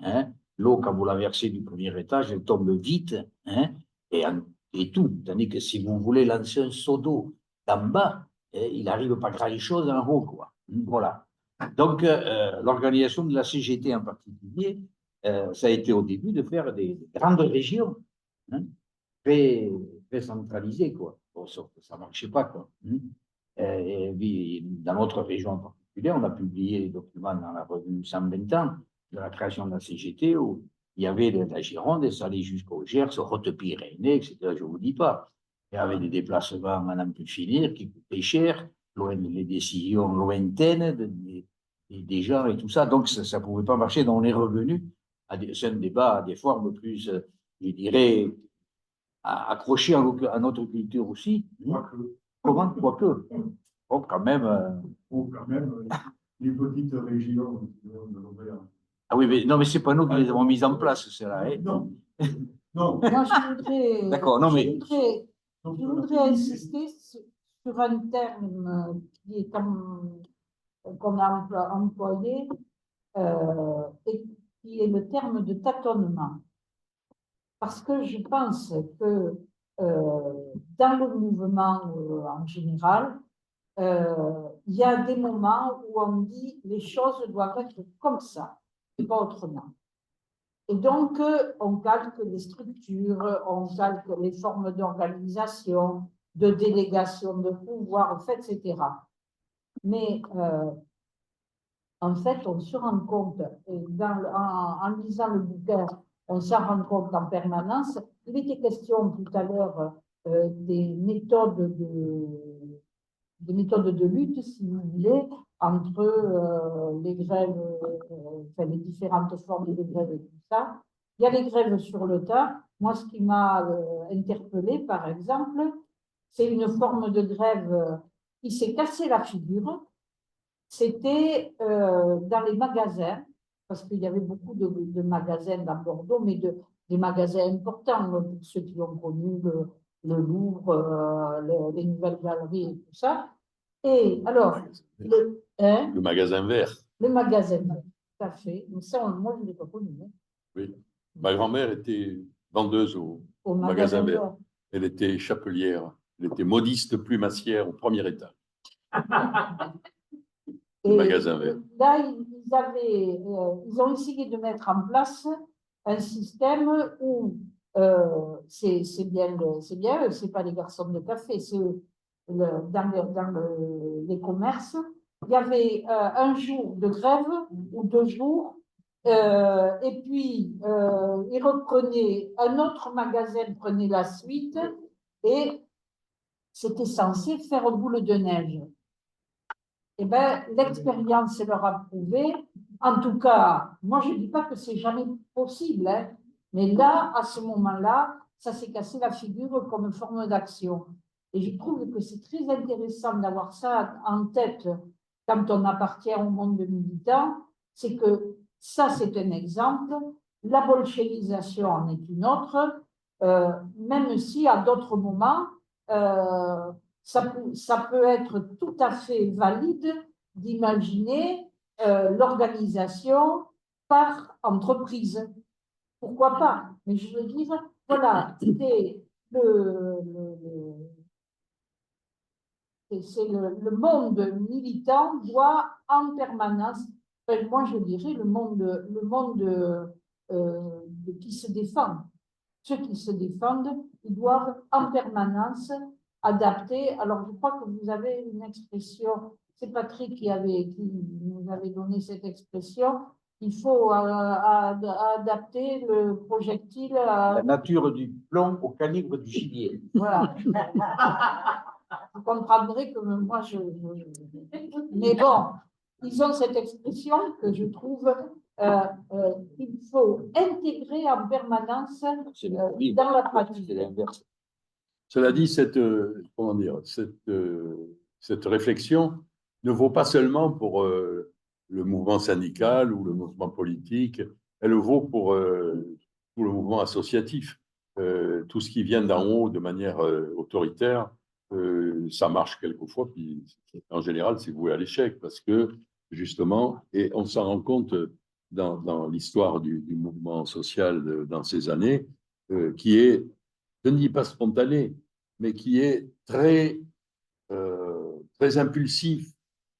l'eau, quand vous la versez du premier étage, elle tombe vite, et tout. Tandis que si vous voulez lancer un seau d'eau d'en bas, il n'arrive pas grand-chose en haut, quoi. Voilà. Donc, l'organisation de la CGT en particulier, ça a été au début de faire des grandes régions, très, très centralisées, quoi. Bon, sauf que ça ne marchait pas, quoi. Et dans notre région en particulier, on a publié des documents dans la revue 120 ans de la création de la CGT, où il y avait de la Gironde, et ça allait jusqu'au Gers, au Haute-Pyrénées, etc. Je ne vous dis pas. Il y avait des déplacements à n'en plus finir qui coûtaient cher, les décisions lointaines des gens et tout ça. Donc, ça ne pouvait pas marcher. Donc, on est revenu c'est un débat à des formes plus, je dirais, accrochées à notre culture aussi. Comment? Quoique. Oh, quand même. Quand même, les petites régions de l'Auvergne. Ah oui, mais non, mais c'est pas nous qui les avons mises en place, cela. Non. Non. Moi, je voudrais, D'accord, non, mais. je voudrais insister sur un terme qui est qu'on a employé et qui est le terme de tâtonnement. Parce que je pense que dans le mouvement en général, il y a des moments où on dit les choses doivent être comme ça, et pas autrement. Et donc, on calque les structures, on calque les formes d'organisation, de délégation de pouvoir, etc. Mais en fait, on se rend compte, en lisant le bouquin, on s'en rend compte en permanence. Il était question tout à l'heure des méthodes de lutte, si vous voulez, entre les grèves, enfin, les différentes formes de grève et tout ça. Il y a les grèves sur le tas. Moi, ce qui m'a interpellée, par exemple, c'est une forme de grève qui s'est cassé la figure. C'était dans les magasins, parce qu'il y avait beaucoup de magasins dans Bordeaux, mais des magasins importants, pour ceux qui ont connu le Louvre, les nouvelles galeries et tout ça. Et alors, le magasin vert. Le magasin vert, tout à fait. Mais ça, moi, je ne l'ai pas connu. Oui. Ma grand-mère était vendeuse au magasin vert. Elle était chapelière. Elle était modiste plumassière au premier étage. Le magasin vert. Là, ils ont essayé de mettre en place un système où c'est bien, c'est pas les garçons de café, c'est dans les commerces. Il y avait un jour de grève ou 2 jours, et puis ils reprenaient, un autre magasin prenait la suite, et c'était censé faire boule de neige. Eh bien, l'expérience leur a prouvé, en tout cas, moi je ne dis pas que c'est jamais possible, hein, mais là, à ce moment-là, ça s'est cassé la figure comme forme d'action. Et je trouve que c'est très intéressant d'avoir ça en tête quand on appartient au monde militant, c'est que ça, c'est un exemple, la bolchevisation en est une autre, même si à d'autres moments, ça peut être tout à fait valide d'imaginer l'organisation par entreprise. Pourquoi pas? Mais je veux dire, voilà, c'est le monde militant doit en permanence, enfin, moi je dirais le monde qui se défend. Ceux qui se défendent, ils doivent en permanence adapter. Alors, je crois que vous avez une expression, c'est Patrick qui nous avait donné cette expression, il faut adapter le projectile à... La nature du plomb au calibre du gibier. Voilà. Vous comprendrez que moi, Mais bon, ils ont cette expression que je trouve qu'il faut intégrer en permanence dans la pratique. C'est l'inverse. Cela dit, comment dire, cette réflexion ne vaut pas seulement pour le mouvement syndical ou le mouvement politique, elle vaut pour tout le mouvement associatif. Tout ce qui vient d'en haut de manière autoritaire, ça marche quelquefois, puis en général, c'est voué à l'échec, parce que justement, et on s'en rend compte dans l'histoire du mouvement social dans ces années, qui est, je ne dis pas spontané, mais qui est très impulsif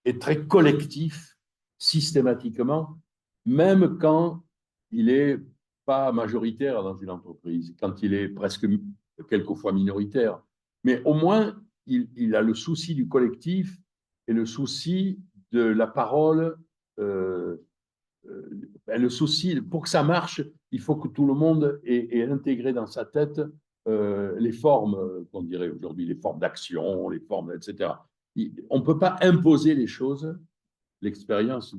et très collectif systématiquement, même quand il n'est pas majoritaire dans une entreprise, quand il est presque quelquefois minoritaire. Mais au moins, il a le souci du collectif et le souci de la parole. Le souci, pour que ça marche, il faut que tout le monde ait intégré dans sa tête les formes, qu'on dirait aujourd'hui, les formes d'action, les formes, etc. On ne peut pas imposer les choses. L'expérience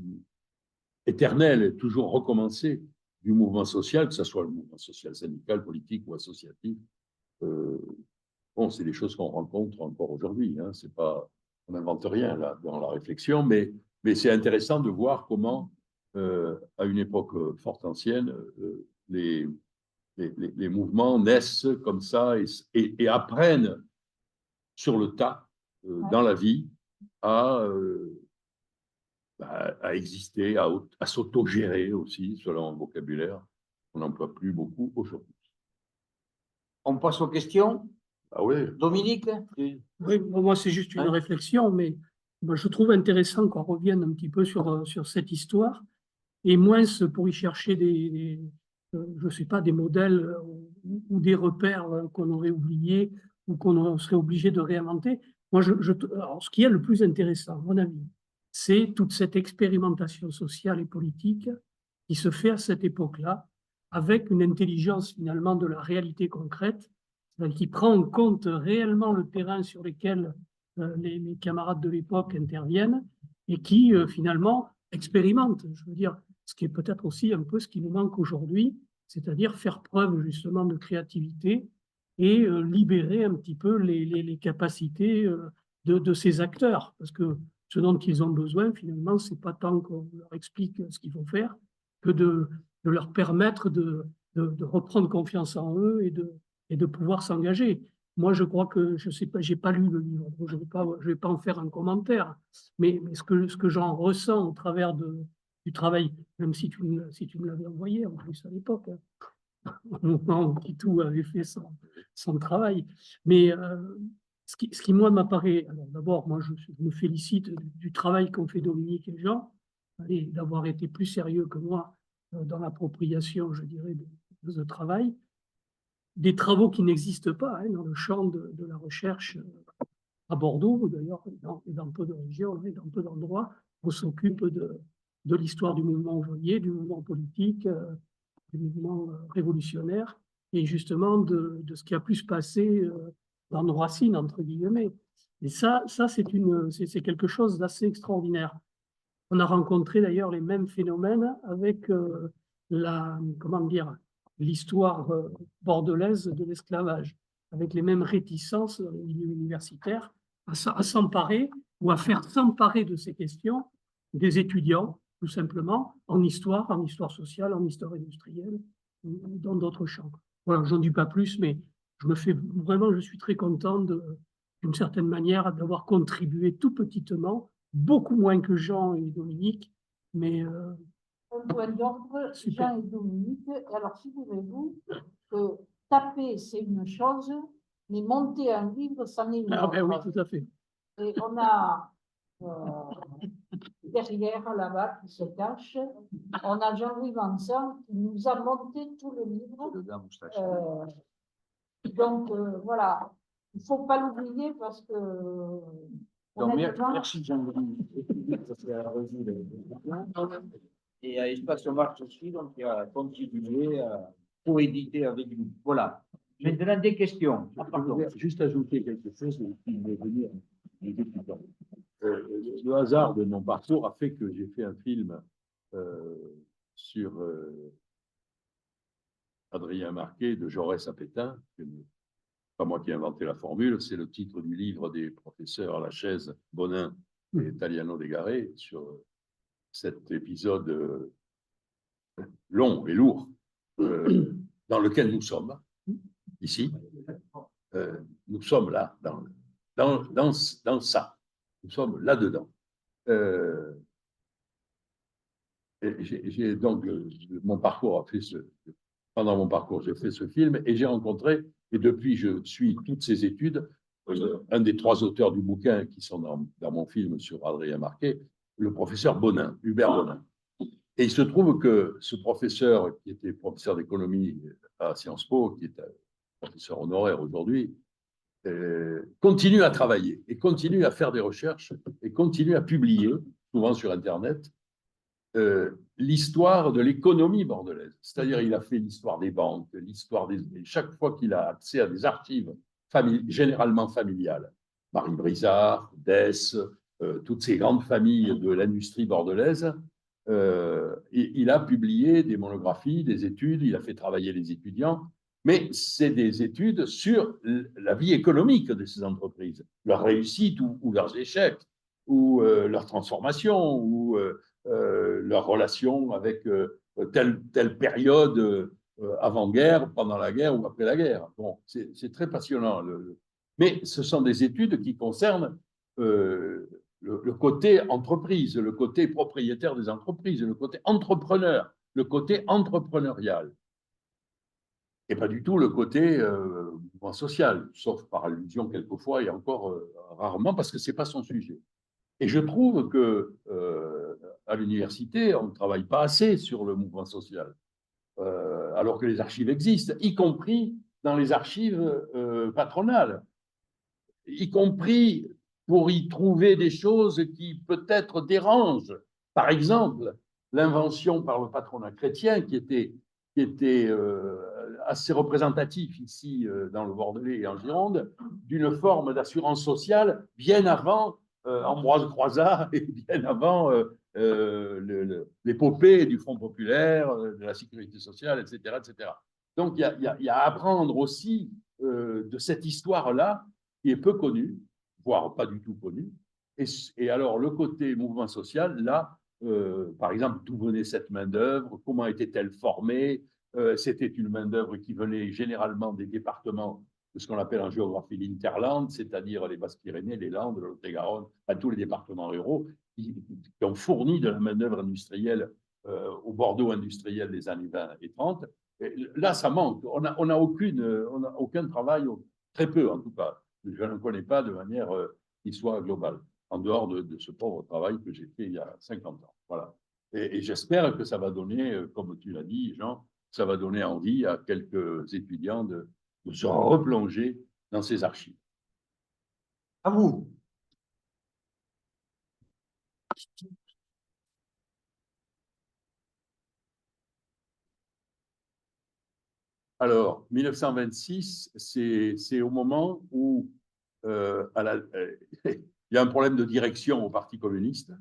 éternelle, toujours recommencée du mouvement social, que ce soit le mouvement social syndical, politique ou associatif, bon, c'est des choses qu'on rencontre encore aujourd'hui. Hein. C'est pas, on n'invente rien là dans la réflexion, mais c'est intéressant de voir comment, à une époque fort ancienne, les mouvements naissent comme ça et apprennent sur le tas dans la vie à exister, à s'autogérer aussi, selon un vocabulaire qu'on n'emploie plus beaucoup aujourd'hui. On passe aux questions. Ah oui. Dominique? Oui, moi, c'est juste une réflexion, mais je trouve intéressant qu'on revienne un petit peu sur cette histoire, et moins pour y chercher je ne sais pas, des modèles ou des repères qu'on aurait oubliés ou qu'on serait obligé de réinventer. Moi, alors, ce qui est le plus intéressant, à mon avis, c'est toute cette expérimentation sociale et politique qui se fait à cette époque-là, avec une intelligence finalement de la réalité concrète, qui prend en compte réellement le terrain sur lequel les camarades de l'époque interviennent et qui finalement expérimentent. Je veux dire, ce qui est peut-être aussi un peu ce qui nous manque aujourd'hui, c'est-à-dire faire preuve justement de créativité et libérer un petit peu les capacités de ces acteurs. Parce que ce dont ils ont besoin, finalement, ce n'est pas tant qu'on leur explique ce qu'il faut faire que de leur permettre de reprendre confiance en eux et de pouvoir s'engager. Moi, je crois que, je sais pas, j'ai pas lu le livre, donc je vais pas en faire un commentaire, mais ce que j'en ressens au travers du travail, même si tu me l'avais envoyé en plus à l'époque, au moment où Kitou avait fait son travail, mais Ce qui moi, m'apparaît, alors d'abord, moi, je me félicite du travail qu'ont fait Dominique et Jean, et d'avoir été plus sérieux que moi dans l'appropriation, je dirais, de ce travail. Des travaux qui n'existent pas hein, dans le champ de la recherche à Bordeaux, d'ailleurs, et dans peu de régions, et dans peu d'endroits, on s'occupe de l'histoire du mouvement ouvrier, du mouvement politique, du mouvement révolutionnaire, et justement de ce qui a pu se passer dans nos racines, entre guillemets. Et ça c'est quelque chose d'assez extraordinaire. On a rencontré d'ailleurs les mêmes phénomènes avec comment dire, l'histoire bordelaise de l'esclavage, avec les mêmes réticences dans les milieux universitaires à s'emparer ou à faire s'emparer de ces questions des étudiants, tout simplement, en histoire sociale, en histoire industrielle, dans d'autres champs. Voilà, j'en dis pas plus, mais je suis très content d'une certaine manière d'avoir contribué tout petitement, beaucoup moins que Jean et Dominique, mais Un point d'ordre, super. Jean et Dominique. Et alors, figurez-vous que taper, c'est une chose, mais monter un livre, c'en est une Ah ben oui, autre. tout à fait. Et on a derrière, là-bas, qui se cache, on a Jean-Louis Vincent qui nous a monté tout le livre. Donc, voilà, il ne faut pas l'oublier parce que... Donc, honnêtement, merci Jean-Louis. Et à Espace Marche aussi, donc il a contribué à coéditer avec nous. Voilà. Maintenant, des questions. Je voudrais juste ajouter quelque chose qui m'est venu en écoutant. Le hasard de mon parcours a fait que j'ai fait un film sur Adrien Marquet, de Jaurès à Pétain. Pas moi qui ai inventé la formule, c'est le titre du livre des professeurs Lachaise, Bonin et Taliano Desgaret sur cet épisode long et lourd dans lequel nous sommes, ici. Nous sommes là, dans ça. Nous sommes là-dedans. Donc, mon parcours a fait pendant mon parcours, j'ai fait ce film et j'ai rencontré, et depuis je suis toutes ces études, un des 3 auteurs du bouquin qui sont dans mon film sur Adrien Marquet, le professeur Bonin, Hubert Bonin. Et il se trouve que ce professeur, qui était professeur d'économie à Sciences Po, qui est un professeur honoraire aujourd'hui, continue à travailler et continue à faire des recherches et continue à publier, souvent sur Internet, l'histoire de l'économie bordelaise. C'est-à-dire, il a fait l'histoire des banques, l'histoire des... Chaque fois qu'il a accès à des archives généralement familiales, Marie Brizard, Dess, toutes ces grandes familles de l'industrie bordelaise, il a publié des monographies, des études, il a fait travailler les étudiants, mais c'est des études sur la vie économique de ces entreprises, leurs réussites ou leurs échecs, ou leur transformation, ou leur relation avec telle période avant-guerre, pendant la guerre ou après la guerre. Bon, c'est très passionnant. Mais ce sont des études qui concernent le côté entreprise, le côté propriétaire des entreprises, le côté entrepreneur, le côté entrepreneurial. Et pas du tout le côté mouvement social, sauf par allusion quelquefois et encore rarement, parce que ce n'est pas son sujet. Et je trouve que à l'université, on ne travaille pas assez sur le mouvement social, alors que les archives existent, y compris dans les archives patronales, y compris pour y trouver des choses qui peut-être dérangent. Par exemple, l'invention par le patronat chrétien, qui était assez représentatif ici dans le Bordelais et en Gironde, d'une forme d'assurance sociale bien avant Ambroise Croizat et bien avant l'épopée du Front populaire, de la sécurité sociale, etc. etc. Donc, il y a à apprendre aussi de cette histoire-là, qui est peu connue, voire pas du tout connue. Et alors, le côté mouvement social, là, par exemple, d'où venait cette main-d'œuvre, comment était-elle formée, c'était une main-d'œuvre qui venait généralement des départements de ce qu'on appelle en géographie l'Interland, c'est-à-dire les Basses-Pyrénées, les Landes, le Lot-et-Garonne, tous les départements ruraux qui ont fourni de la main-d'œuvre industrielle au Bordeaux industriel des années 20 et 30. Et là, ça manque. On n'a aucun travail, très peu en tout cas, je ne connais pas de manière qui soit globale, en dehors de ce pauvre travail que j'ai fait il y a 50 ans. Voilà. Et j'espère que ça va donner, comme tu l'as dit, Jean, ça va donner envie à quelques étudiants de se replonger dans ces archives. À vous. Alors, 1926, c'est au moment où il y a un problème de direction au Parti communiste.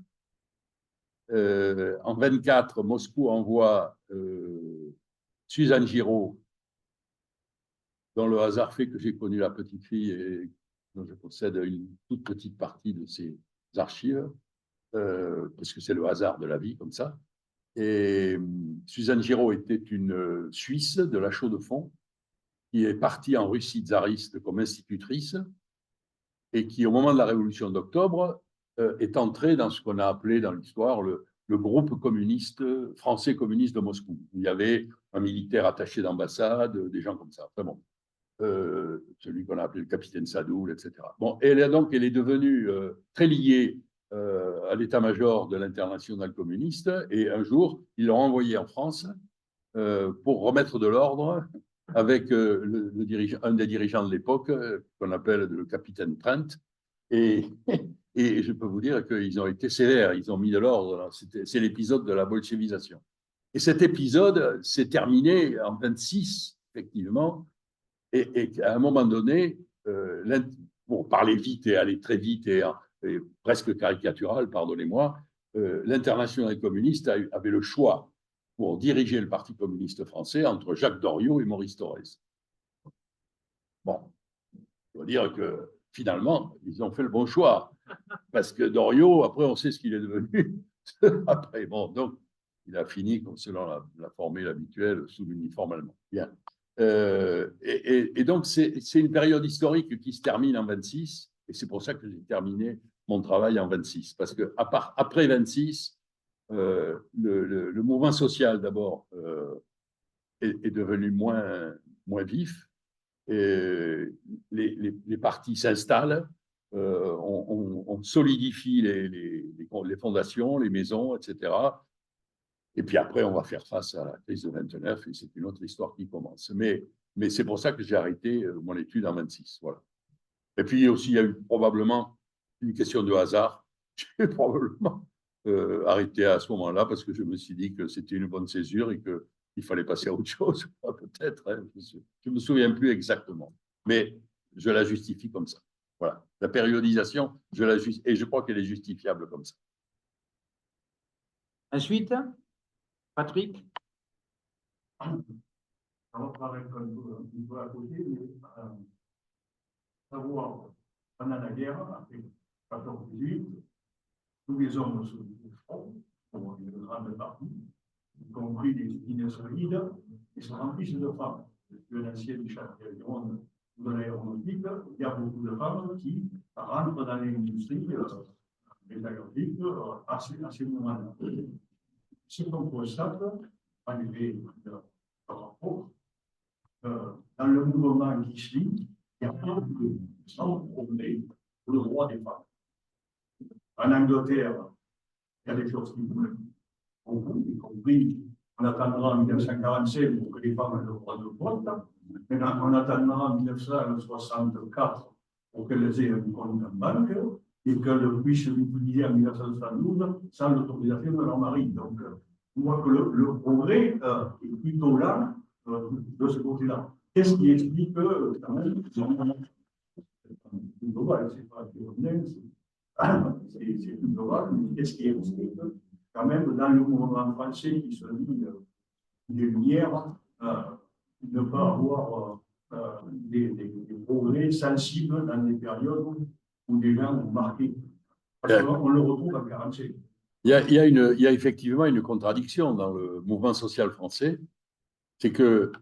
En 24, Moscou envoie Suzanne Giraud, dont le hasard fait que j'ai connu la petite fille et dont je possède une toute petite partie de ses archives, parce que c'est le hasard de la vie comme ça. Et Suzanne Giraud était une Suisse de la Chaux-de-Fonds qui est partie en Russie tsariste comme institutrice et qui, au moment de la Révolution d'octobre, est entrée dans ce qu'on a appelé dans l'histoire le groupe communiste, français communiste de Moscou. Il y avait un militaire attaché d'ambassade, des gens comme ça. Enfin bon, celui qu'on a appelé le capitaine Sadoul, etc. Bon, et elle est devenue très liée à l'état-major de l'internationale communiste, et un jour, ils l'ont envoyée en France pour remettre de l'ordre avec un des dirigeants de l'époque, qu'on appelle le capitaine Trent, et je peux vous dire qu'ils ont été sévères, ils ont mis de l'ordre. C'est l'épisode de la bolchevisation. Et cet épisode s'est terminé en 26, effectivement, et à un moment donné, pour parler vite et aller très vite et presque caricatural, pardonnez-moi, l'internationale communiste avait le choix pour diriger le Parti communiste français entre Jacques Doriot et Maurice Thorez. Bon, je dois dire que finalement, ils ont fait le bon choix, parce que Doriot, après, on sait ce qu'il est devenu. Après, bon, donc, il a fini, selon la formule habituelle, sous l'uniforme allemand. Bien. Et donc, c'est une période historique qui se termine en 26, et c'est pour ça que j'ai terminé mon travail en 26, parce que après 26, le mouvement social, d'abord, est devenu moins vif, et les partis s'installent, on solidifie les fondations, les maisons, etc. Et puis après, on va faire face à la crise de 29, et c'est une autre histoire qui commence. Mais c'est pour ça que j'ai arrêté mon étude en 26. Voilà. Et puis aussi, il y a eu probablement une question de hasard. J'ai probablement arrêté à ce moment-là parce que je me suis dit que c'était une bonne césure et qu'il fallait passer à autre chose, peut-être. Hein, je ne me souviens plus exactement. Mais je la justifie comme ça. Voilà. La périodisation, et je crois qu'elle est justifiable comme ça. Ensuite, Patrick. On va parler un peu à côté, mais savoir, pendant la guerre, après 14-18, tous les hommes se front, pour une grande partie, y compris des idées solides, qui se remplissent de femmes. De l'ancienne chapelle de l'aéronautique, il y a beaucoup de femmes qui rentrent dans l'industrie métallurgique à ces moments-là. Ce qu'on constate, en effet, dans le mouvement qui suit, il y a plein de sans progrès pour le droit des femmes. En Angleterre, il y a des choses qui bougent beaucoup, y compris, on attendra en 1945 pour que les femmes aient le droit de vote, mais on attendra en 1964 pour qu'elles aient un compte en banque et qu'elles puissent l'utiliser en 1972 sans l'autorisation de leur mari. Donc, on voit que le progrès est plutôt là de ce côté-là. Qu'est-ce qui explique que, quand même, c'est global, c'est pas c'est global, mais qu'est-ce qui explique que, quand même, dans le mouvement français qui se dit des Lumières, ne pas avoir des progrès sensibles dans des périodes où des gens ont marqué. Parce qu'on le retrouve en 1945. Il y a effectivement une contradiction dans le mouvement social français, c'est que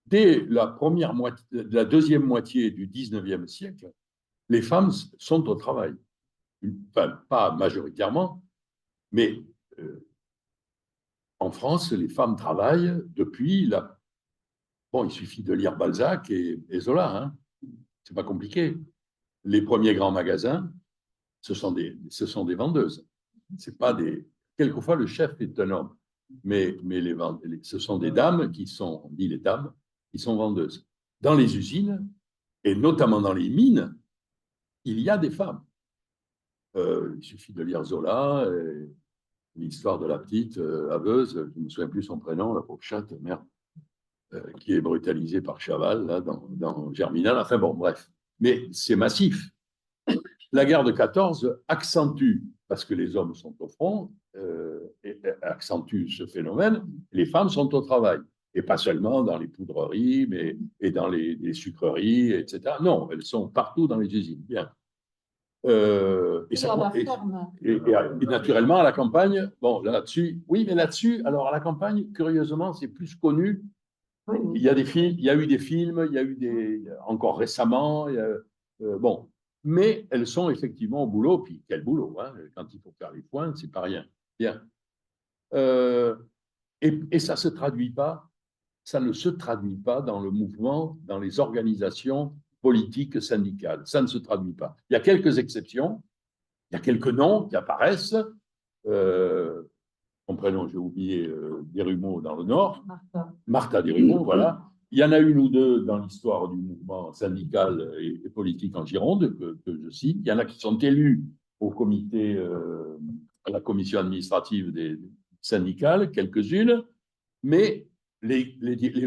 dès la deuxième moitié du 19e siècle, les femmes sont au travail. Enfin, pas majoritairement, mais en France, les femmes travaillent depuis Bon, il suffit de lire Balzac et Zola, hein. C'est pas compliqué. les premiers grands magasins, ce sont des vendeuses. C'est pas des. Quelquefois, le chef est un homme, mais ce sont des dames qui sont, on dit les dames, qui sont vendeuses. Dans les usines, et notamment dans les mines, il y a des femmes. Il suffit de lire Zola, l'histoire de la petite aveuse, je ne me souviens plus son prénom, la pauvre chatte, merde, qui est brutalisée par Chaval là, dans Germinal. Enfin bon, bref. Mais c'est massif. La guerre de 14 accentue, parce que les hommes sont au front, et accentue ce phénomène, les femmes sont au travail. Et pas seulement dans les poudreries, mais et dans les sucreries, etc. Non, elles sont partout dans les usines. Bien. Et naturellement, à la campagne, bon, là-dessus, oui, mais là-dessus, alors à la campagne, curieusement, c'est plus connu. Oui, oui. Il y a des films, il y a eu des films, il y a eu encore récemment, bon, mais elles sont effectivement au boulot, puis quel boulot, hein, quand il faut faire les points, c'est pas rien. Bien. Et ça se traduit pas, ça ne se traduit pas dans le mouvement, dans les organisations politiques syndicales. Ça ne se traduit pas. Il y a quelques exceptions, il y a quelques noms qui apparaissent. Son prénom, j'ai oublié, Desrumaux dans le Nord. Martha Desrumaux, voilà. Il y en a une ou deux dans l'histoire du mouvement syndical et politique en Gironde, que je cite. Il y en a qui sont élus au comité, à la commission administrative des syndicales, quelques-unes, mais les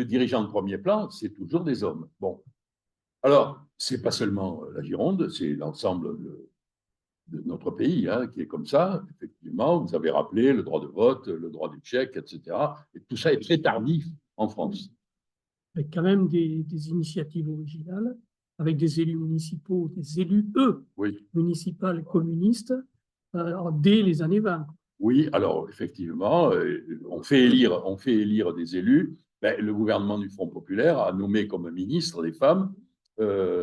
dirigeants de premier plan, c'est toujours des hommes. Bon. Alors, c'est pas seulement la Gironde, c'est l'ensemble de notre pays hein, qui est comme ça. Effectivement, vous avez rappelé le droit de vote, le droit du chèque, etc. Et tout ça est très tardif en France. Avec quand même des initiatives originales, avec des élus municipaux, des élus, oui. municipaux communistes, dès les années 20. Oui, alors effectivement, on fait élire des élus. Ben, le gouvernement du Front populaire a nommé comme ministres des femmes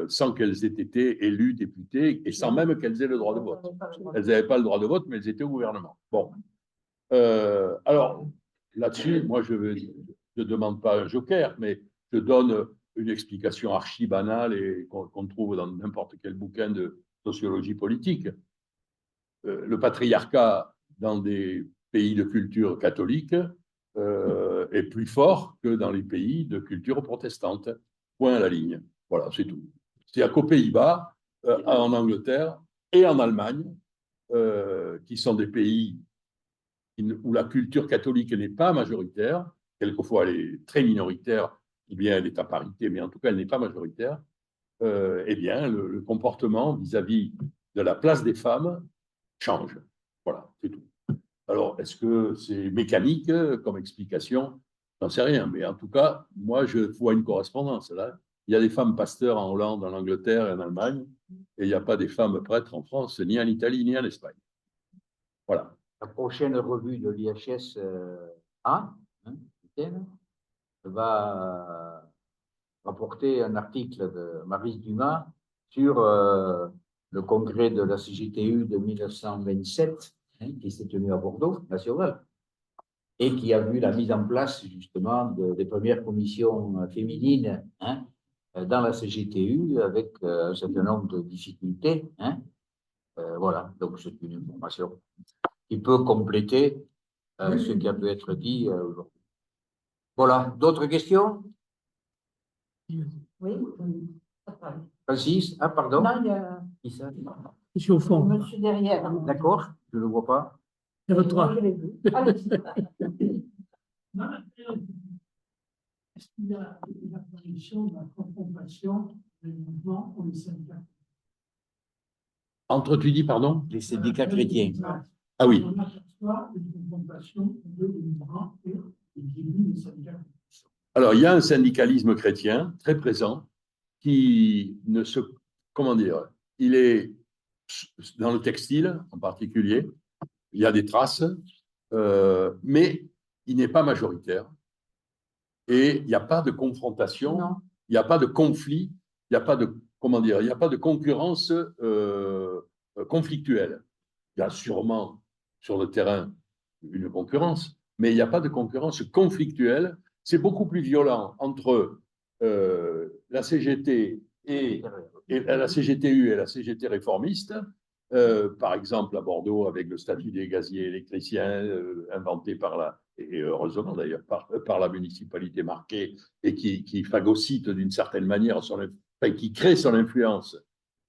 sans qu'elles aient été élues députées et sans même qu'elles aient le droit de vote. Elles n'avaient pas le droit de vote, mais elles étaient au gouvernement. Bon. Alors, là-dessus, moi, je ne demande pas un joker, mais je donne une explication archi banale et qu'on trouve dans n'importe quel bouquin de sociologie politique. Le patriarcat dans des pays de culture catholique est plus fort que dans les pays de culture protestante. Point à la ligne. Voilà, c'est tout. C'est-à-dire qu'aux Pays-Bas, en Angleterre et en Allemagne, qui sont des pays où la culture catholique n'est pas majoritaire, quelquefois elle est très minoritaire, ou bien elle est à parité, mais en tout cas elle n'est pas majoritaire, eh bien le comportement vis-à-vis de la place des femmes change. Voilà, c'est tout. Alors, est-ce que c'est mécanique comme explication? J'en sais rien, mais en tout cas, moi, je vois une correspondance là. Il y a des femmes pasteurs en Hollande, en Angleterre et en Allemagne, et il n'y a pas des femmes prêtres en France, ni en Italie, ni en Espagne. Voilà. La prochaine revue de l'IHS va rapporter un article de Maryse Dumas sur le congrès de la CGTU de 1927, qui s'est tenu à Bordeaux, national, et qui a vu la mise en place justement des premières commissions féminines dans la CGTU avec un certain nombre de difficultés. Voilà, donc c'est une information qui peut compléter ce qui a pu être dit aujourd'hui. Voilà, d'autres questions? Oui. Francis, pardon. Non, il y a... Qui ça? Je suis au fond. Monsieur derrière. D'accord, je ne le vois pas. Lève-toi. Moi, je l'ai vu. Allez. Est-ce qu'il y a une apparition de la confrontation des mouvements ou des syndicats? Entre, tu dis, pardon? Les syndicats chrétiens. Ah oui. On aperçoit une confrontation de mouvements et des élus des syndicats. Alors, il y a un syndicalisme chrétien très présent qui ne se... Comment dire? Il est dans le textile en particulier. Il y a des traces, mais il n'est pas majoritaire. Et il n'y a pas de confrontation, Non. il n'y a pas de conflit, il n'y a pas de, comment dire, il n'y a pas de concurrence conflictuelle. Il y a sûrement sur le terrain une concurrence, mais il n'y a pas de concurrence conflictuelle. C'est beaucoup plus violent entre la CGT et la CGTU et la CGT réformiste, par exemple à Bordeaux avec le statut des gaziers électriciens inventé et heureusement d'ailleurs par la municipalité marquée et qui phagocyte d'une certaine manière, qui crée son influence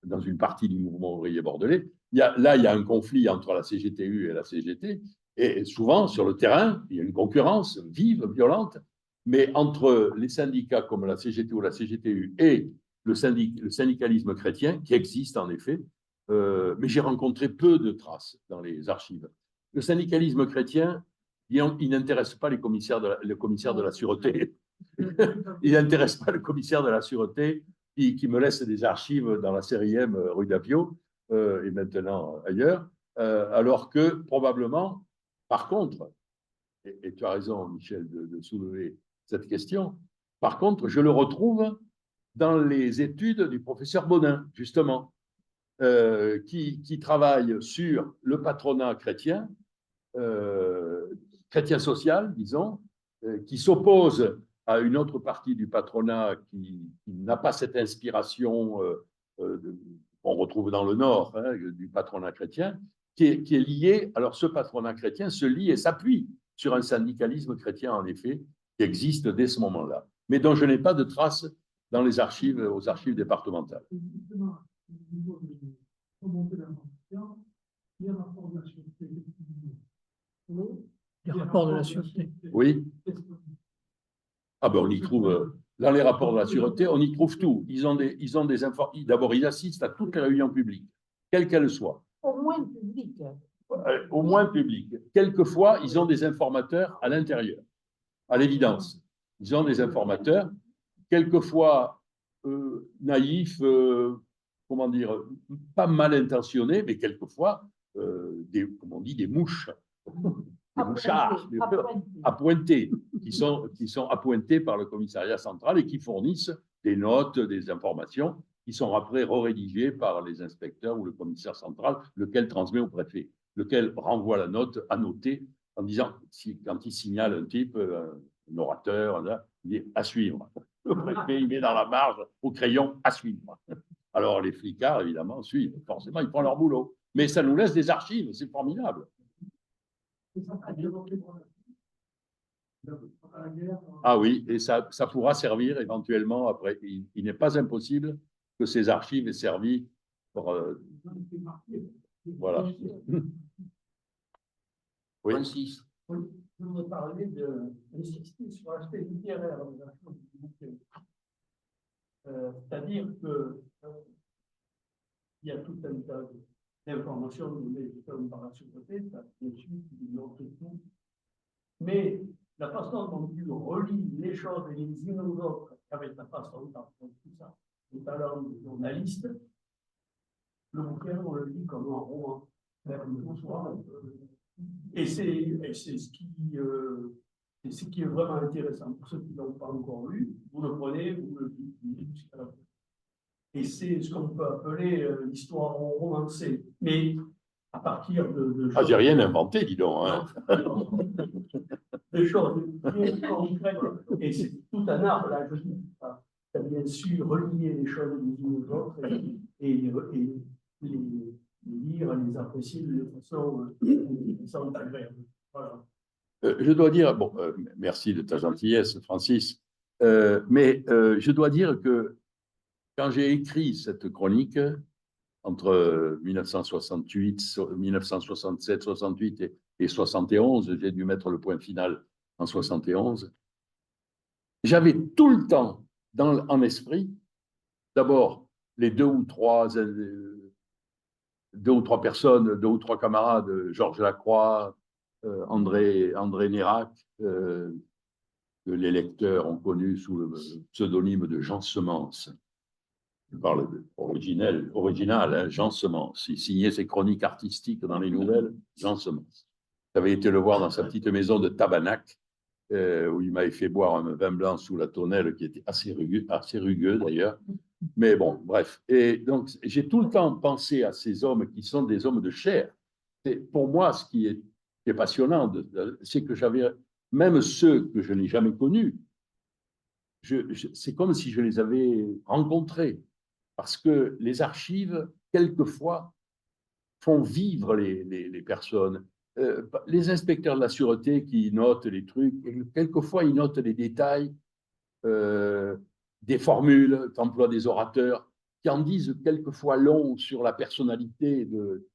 dans une partie du mouvement ouvrier bordelais. Il y a un conflit entre la CGTU et la CGT, et souvent sur le terrain, il y a une concurrence vive, violente, mais entre les syndicats comme la CGT ou la CGTU et le syndicalisme chrétien, qui existe en effet, mais j'ai rencontré peu de traces dans les archives. Le syndicalisme chrétien, il n'intéresse pas le commissaire de la sûreté. Il n'intéresse pas le commissaire de la sûreté qui me laisse des archives dans la série M rue d'Apio et maintenant ailleurs, alors que probablement, par contre, et tu as raison Michel de soulever cette question, par contre, je le retrouve dans les études du professeur Baudin, justement, qui travaille sur le patronat chrétien, chrétien social, disons, qui s'oppose à une autre partie du patronat qui n'a pas cette inspiration qu'on retrouve dans le Nord, hein, du patronat chrétien, qui est lié. Alors, ce patronat chrétien se lie et s'appuie sur un syndicalisme chrétien, en effet, qui existe dès ce moment-là, mais dont je n'ai pas de traces dans les archives, aux archives départementales. Justement, au niveau de remonter l'information, il y a un rapport de la sûreté. Les rapports de la sûreté. Oui. Ah ben on y trouve, dans les rapports de la sûreté, on y trouve tout. Ils ont des informations. D'abord, ils assistent à toutes les réunions publiques, quelles qu'elles soient. Au moins public. Au moins publiques. Quelquefois, ils ont des informateurs à l'intérieur, à l'évidence. Ils ont des informateurs, quelquefois naïfs, comment dire, pas mal intentionnés, mais quelquefois, comme on dit, des mouches. Des mouchards appointés, qui sont appointés par le commissariat central et qui fournissent des notes, des informations qui sont après rédigées par les inspecteurs ou le commissaire central, lequel transmet au préfet, lequel renvoie la note à noter en disant, quand il signale un type, un orateur, il dit à suivre. Le préfet, il met dans la marge au crayon à suivre. Alors les flicards, évidemment, suivent. Forcément, ils font leur boulot. Mais ça nous laisse des archives, c'est formidable. Ah oui, et ça pourra servir éventuellement après. Il n'est pas impossible que ces archives aient servi pour. Voilà. Oui. Francis. Je voudrais parler d'insister sur l'aspect littéraire de la chose du bouquin. C'est-à-dire que il y a tout un tas d'informations données par la sûreté, ça bien sûr, il montre tout. Mais la façon dont tu relis les choses et les unes aux autres, avec la façon dont tout ça, le talent de journaliste, le bouquin, on le lit comme un roman. Et c'est ce qui est vraiment intéressant. Pour ceux qui ne l'ont pas encore lu, vous le prenez, vous le lisez jusqu'à la fin. Et c'est ce qu'on peut appeler l'histoire romancée. Mais à partir de j'ai rien inventé, dis donc. Hein. Des choses bien concrètes. Et c'est tout un art, là, je dis. Tu as bien su relier les choses les unes aux autres et les lire, les apprécier de façon agréable. Voilà. Je dois dire, bon, merci de ta gentillesse, Francis, mais je dois dire que quand j'ai écrit cette chronique, entre 1967, 68 et 71, j'ai dû mettre le point final en 71, j'avais tout le temps en esprit, d'abord, les deux ou trois personnes, deux ou trois camarades, Georges Lacroix, André Nérac, que les lecteurs ont connu sous le pseudonyme de Jean Semence. Je parle original, hein, Jean Semence. Il signait ses chroniques artistiques dans les nouvelles, Jean Semence. J'avais été le voir dans sa petite maison de Tabanac, où il m'avait fait boire un vin blanc sous la tonnelle, qui était assez rugueux d'ailleurs. Mais bon, bref. Et donc, j'ai tout le temps pensé à ces hommes qui sont des hommes de chair. Pour moi, ce qui est passionnant, c'est que j'avais, même ceux que je n'ai jamais connus, c'est comme si je les avais rencontrés. parce que les archives, quelquefois, font vivre les personnes. Les inspecteurs de la sûreté qui notent les trucs, et quelquefois, ils notent les détails des formules qu'emploient des orateurs, qui en disent quelquefois long sur la personnalité de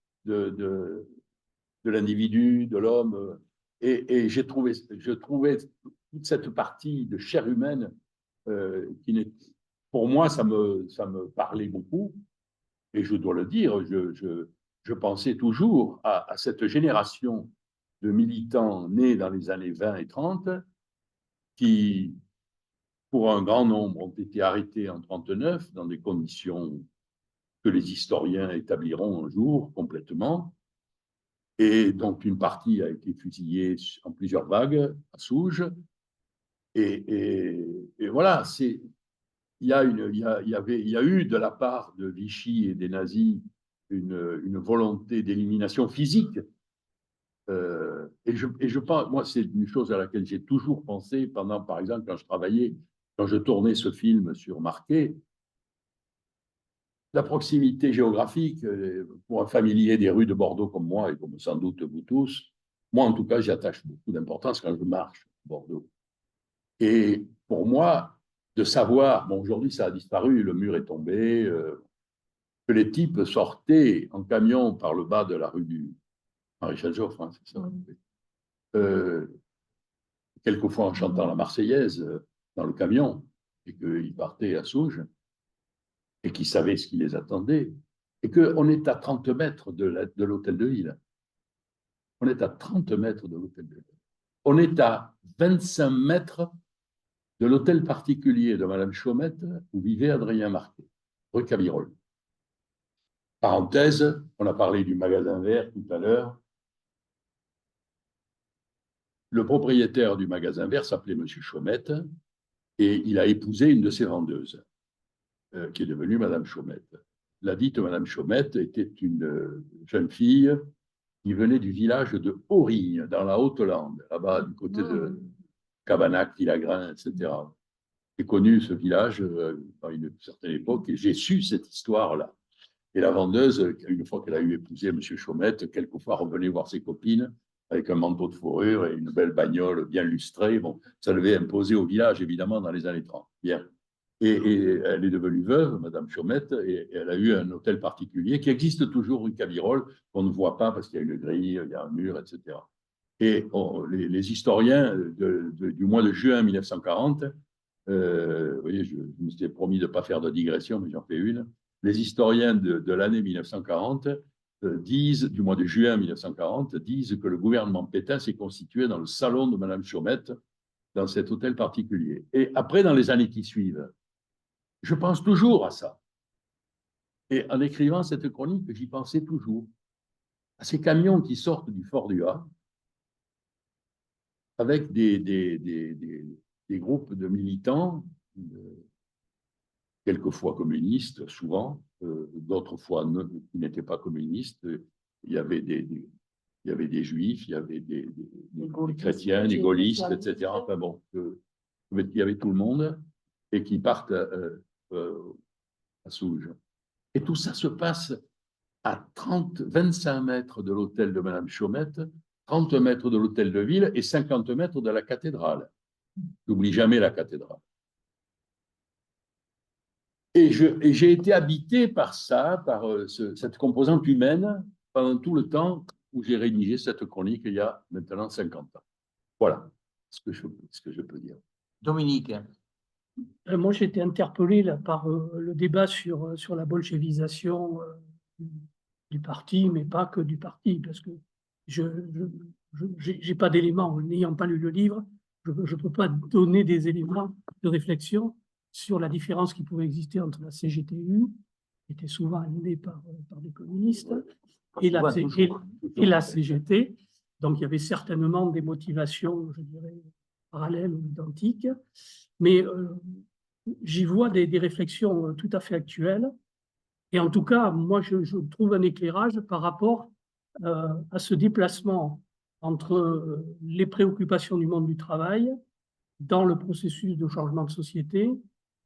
l'individu, de l'homme. Et je trouvais toute cette partie de chair humaine pour moi, ça me parlait beaucoup. Et je dois le dire, je pensais toujours à cette génération de militants nés dans les années 20 et 30 qui, pour un grand nombre, ont été arrêtés en 1939 dans des conditions que les historiens établiront un jour complètement. Et donc, une partie a été fusillée en plusieurs vagues à Souges. Et voilà, il y a eu de la part de Vichy et des nazis une volonté d'élimination physique. Et je pense, moi, c'est une chose à laquelle j'ai toujours pensé pendant, par exemple, quand je tournais ce film sur Marquet, la proximité géographique, pour un familier des rues de Bordeaux comme moi, et comme sans doute vous tous, moi, en tout cas, j'y attache beaucoup d'importance quand je marche à Bordeaux. Et pour moi, de savoir, bon, aujourd'hui, ça a disparu, le mur est tombé, que les types sortaient en camion par le bas de la rue du Maréchal Joffre, hein, c'est ça. Quelquefois en chantant la Marseillaise dans le camion, et qu'ils partaient à Souges, et qu'ils savaient ce qui les attendait, et qu'on est à 30 mètres de l'hôtel de ville. On est à 30 mètres de l'hôtel de ville. On est à 25 mètres de l'hôtel particulier de Madame Chaumette où vivait Adrien Marquet, rue Cabirol. Parenthèse, on a parlé du magasin vert tout à l'heure. Le propriétaire du magasin vert s'appelait Monsieur Chaumette et il a épousé une de ses vendeuses, qui est devenue Madame Chaumette. La dite Madame Chaumette était une jeune fille qui venait du village de Aurigne, dans la Haute-Lande, là-bas du côté de Cabanac, Villagrain, etc. J'ai connu ce village à une certaine époque et j'ai su cette histoire-là. Et la vendeuse, une fois qu'elle a eu épousé M. Chaumette, quelquefois revenait voir ses copines avec un manteau de fourrure et une belle bagnole bien lustrée. Bon, ça devait imposer au village, évidemment, dans les années 30. Bien. Et elle est devenue veuve, Mme Chaumette, et elle a eu un hôtel particulier qui existe toujours rue Cabirol, qu'on ne voit pas parce qu'il y a une grille, il y a un mur, etc. Et les historiens du mois de juin 1940, vous voyez, je me suis promis de ne pas faire de digression, mais j'en fais une. Les historiens de l'année 1940 disent, du mois de juin 1940, disent que le gouvernement Pétain s'est constitué dans le salon de Mme Chaumette, dans cet hôtel particulier. Et après, dans les années qui suivent, je pense toujours à ça. Et en écrivant cette chronique, j'y pensais toujours. À ces camions qui sortent du Fort du Havre, avec des groupes de militants, quelquefois communistes, souvent, d'autres fois qui n'étaient pas communistes. Il y avait des juifs, il y avait des chrétiens, des gaullistes, etc. Enfin bon, il y avait tout le monde et qui partent à Souges. Et tout ça se passe à 25 mètres de l'hôtel de Mme Chaumette, 30 mètres de l'hôtel de ville et 50 mètres de la cathédrale. N'oublie jamais la cathédrale. Et j'ai été habité par ça, par cette composante humaine, pendant tout le temps où j'ai rédigé cette chronique il y a maintenant 50 ans. Voilà ce que je peux dire. Dominique. Moi, j'ai été interpellé là, par le débat sur la bolchevisation du parti, mais pas que du parti, parce que je n'ai pas d'éléments. N'ayant pas lu le livre, je ne peux pas donner des éléments de réflexion sur la différence qui pouvait exister entre la CGTU, qui était souvent animée par des communistes, et la CGT. Donc, il y avait certainement des motivations, je dirais, parallèles ou identiques, mais j'y vois des réflexions tout à fait actuelles. Et en tout cas, moi, je trouve un éclairage par rapport à ce déplacement entre les préoccupations du monde du travail dans le processus de changement de société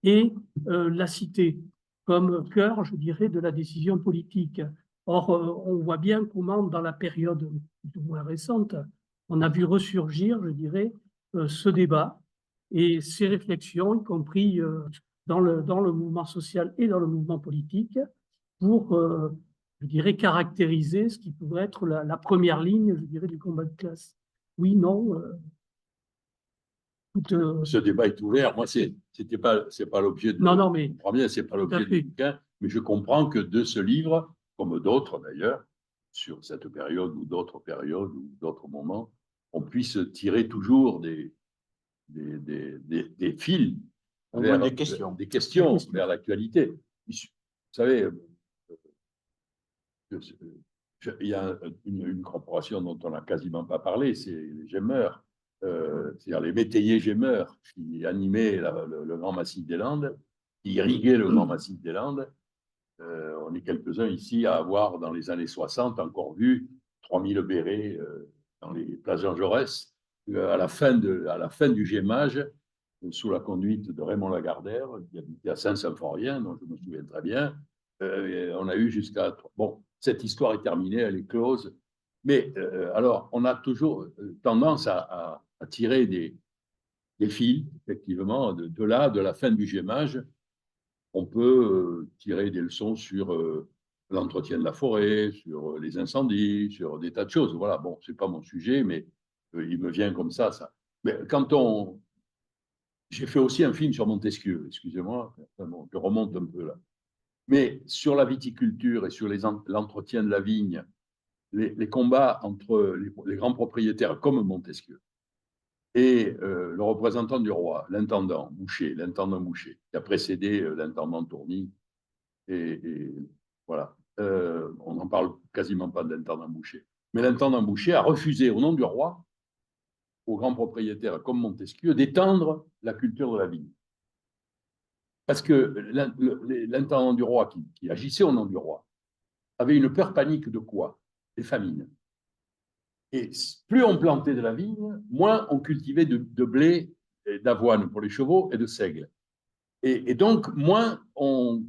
et la cité. comme cœur, je dirais, de la décision politique. Or, on voit bien comment, dans la période plus ou moins récente, on a vu ressurgir, je dirais, ce débat et ces réflexions, y compris dans le mouvement social et dans le mouvement politique, pour, je dirais, caractériser ce qui pourrait être la première ligne, je dirais, du combat de classe. Oui, non. Ce débat est ouvert. Moi, c'est pas l'objet de. Non, non, mais. C'est pas l'objet du bouquin, mais je comprends que de ce livre, comme d'autres d'ailleurs, sur cette période ou d'autres périodes ou d'autres moments, on puisse tirer toujours des fils vers des questions vers l'actualité. Vous savez, il y a une corporation dont on n'a quasiment pas parlé, c'est les Gémeurs, c'est-à-dire les métayers Gémeurs qui animaient le Grand Massif des Landes, qui irriguaient le Grand Massif des Landes. On est quelques-uns ici à avoir, dans les années 60, encore vu 3000 bérets dans les places Jean Jaurès. À la fin du gémage, sous la conduite de Raymond Lagardère, qui habitait à Saint-Symphorien, dont je me souviens très bien, on a eu jusqu'à... Bon, cette histoire est terminée, elle est close. Mais alors, on a toujours tendance à tirer des fils, effectivement, de là, de la fin du gémage. On peut tirer des leçons sur l'entretien de la forêt, sur les incendies, sur des tas de choses. Voilà, bon, c'est pas mon sujet, mais il me vient comme ça. Mais j'ai fait aussi un film sur Montesquieu, excusez-moi, bon, je remonte un peu là. Mais sur la viticulture et sur l'entretien de la vigne, les combats entre les grands propriétaires comme Montesquieu et le représentant du roi, l'intendant Boucher, qui a précédé l'intendant Tourny. Et voilà, on n'en parle quasiment pas de l'intendant Boucher. Mais l'intendant Boucher a refusé, au nom du roi, aux grands propriétaires comme Montesquieu, d'étendre la culture de la vigne. Parce que l'intendant du roi, qui agissait au nom du roi, avait une peur panique de quoi? Des famines. Et plus on plantait de la vigne, moins on cultivait de blé, d'avoine pour les chevaux et de seigle. Et donc, moins on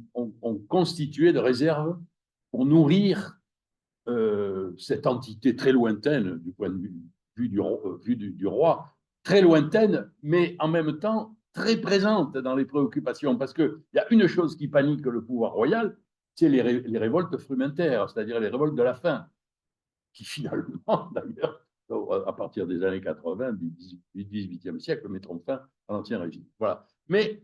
constituait de réserves pour nourrir cette entité très lointaine du point de vue du roi, très lointaine, mais en même temps très présente dans les préoccupations. Parce qu'il y a une chose qui panique le pouvoir royal, c'est les révoltes frumentaires, c'est-à-dire les révoltes de la faim, qui finalement, d'ailleurs, à partir des années 80 du XVIIIe siècle, mettront fin à l'Ancien Régime. Voilà. Mais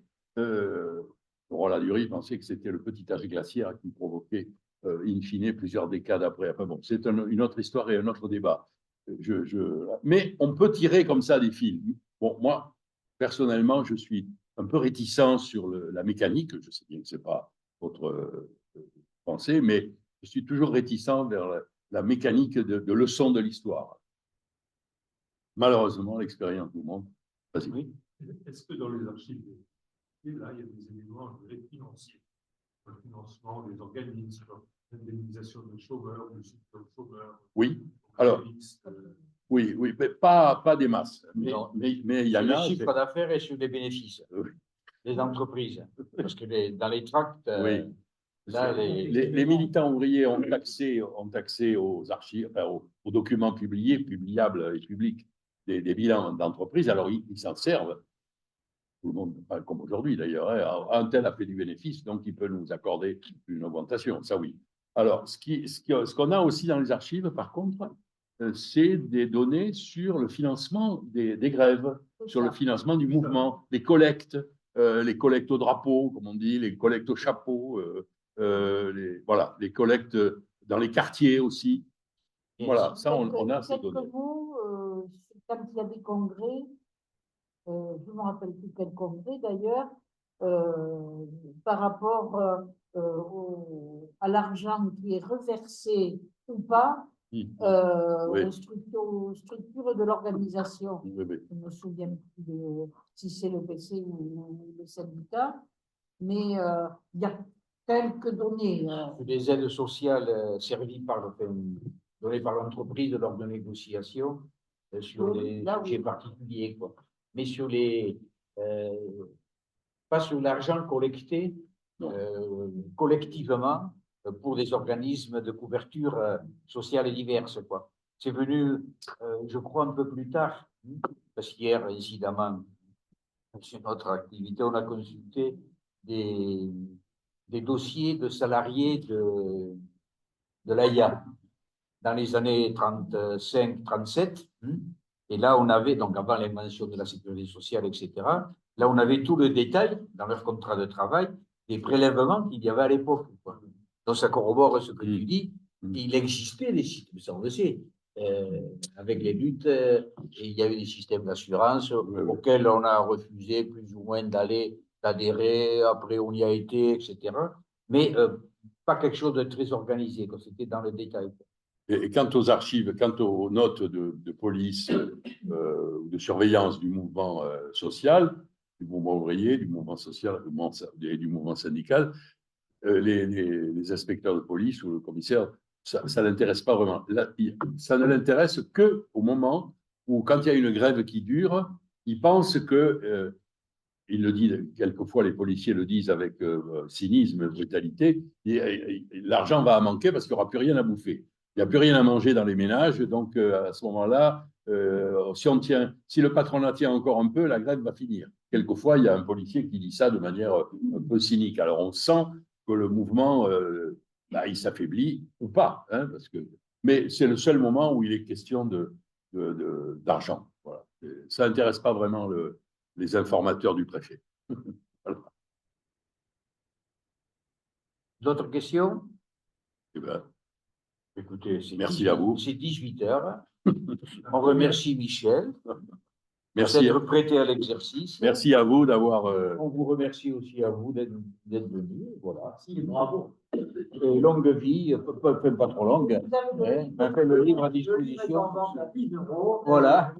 Rolla-Durie pensait que c'était le petit âge glaciaire qui provoquait, in fine, plusieurs décades après. Enfin bon, c'est une autre histoire et un autre débat. Mais on peut tirer comme ça des fils. Bon, moi, personnellement, je suis un peu réticent sur la mécanique. Je sais bien que ce n'est pas votre pensée, mais je suis toujours réticent vers la mécanique de leçon de l'histoire. Malheureusement, l'expérience nous montre. Oui. Est-ce que dans les archives, là, il y a des éléments financiers, le financement des organismes, l'indemnisation des chômeurs, du soutien aux chômeurs? Oui, alors, oui, mais pas des masses. Mais il y en a. Le chiffre d'affaires et sur les bénéfices des entreprises. Parce que dans les tracts, oui. Là, les militants ouvriers ont accès aux archives, enfin, aux documents publiables et publics des bilans d'entreprise. Alors, ils s'en servent. Tout le monde, pas comme aujourd'hui d'ailleurs. Hein. Un tel a fait du bénéfice, donc il peut nous accorder une augmentation. Ça, oui. Alors, ce qu'on a aussi dans les archives, par contre, c'est des données sur le financement des grèves, sur le financement du mouvement, les collectes au drapeau, comme on dit, les collectes au chapeau. Voilà, les collectes dans les quartiers aussi. Voilà, ça, on a ces données. Mots, quand il y a des congrès, je ne me rappelle plus quel congrès d'ailleurs, par rapport à l'argent qui est reversé ou pas Oui. aux structures de l'organisation. Oui. Je ne me souviens plus si c'est le PC ou le syndicat, mais il y a quelques données. Des aides sociales données par l'entreprise lors de négociations sur des sujets particuliers, quoi. Mais sur pas sur l'argent collecté collectivement pour des organismes de couverture sociale diverses, quoi. C'est venu, je crois, un peu plus tard, parce qu'hier, incidemment, sur notre activité, on a consulté des dossiers de salariés de l'AIA dans les années 35-37. Et là, on avait, donc avant l'invention de la sécurité sociale, etc., là, on avait tout le détail dans leur contrat de travail des prélèvements qu'il y avait à l'époque. Donc, ça corrobore ce que tu dis. Il existait des systèmes, ça on le sait, avec les luttes, et il y a eu des systèmes d'assurance auxquels on a refusé plus ou moins d'adhérer, après on y a été, etc. Mais pas quelque chose de très organisé, quand c'était dans le détail. Et quant aux archives, quant aux notes de police ou de surveillance du mouvement social, du mouvement ouvrier, du mouvement social et du mouvement syndical, les inspecteurs de police ou le commissaire, ça ne l'intéresse pas vraiment. Là, ça ne l'intéresse qu'au moment où, quand il y a une grève qui dure, ils pensent que, ils le disent, quelquefois les policiers le disent avec cynisme, brutalité, l'argent va manquer parce qu'il n'y aura plus rien à bouffer. Il n'y a plus rien à manger dans les ménages, donc à ce moment-là, si le patronat tient encore un peu, la grève va finir. Quelquefois, il y a un policier qui dit ça de manière un peu cynique. Alors on sent que le mouvement, il s'affaiblit ou pas, hein, mais c'est le seul moment où il est question d'argent. Voilà. Ça n'intéresse pas vraiment les informateurs du préfet. Voilà. D'autres questions? Eh ben, écoutez, merci à vous. C'est 18 heures. On remercie Michel. Merci d'être prêté à l'exercice. Merci à vous d'avoir. On vous remercie aussi à vous d'être venu. Voilà. Bravo. Et longue vie, pas trop longue. Hein, fait le livre à disposition. Voilà.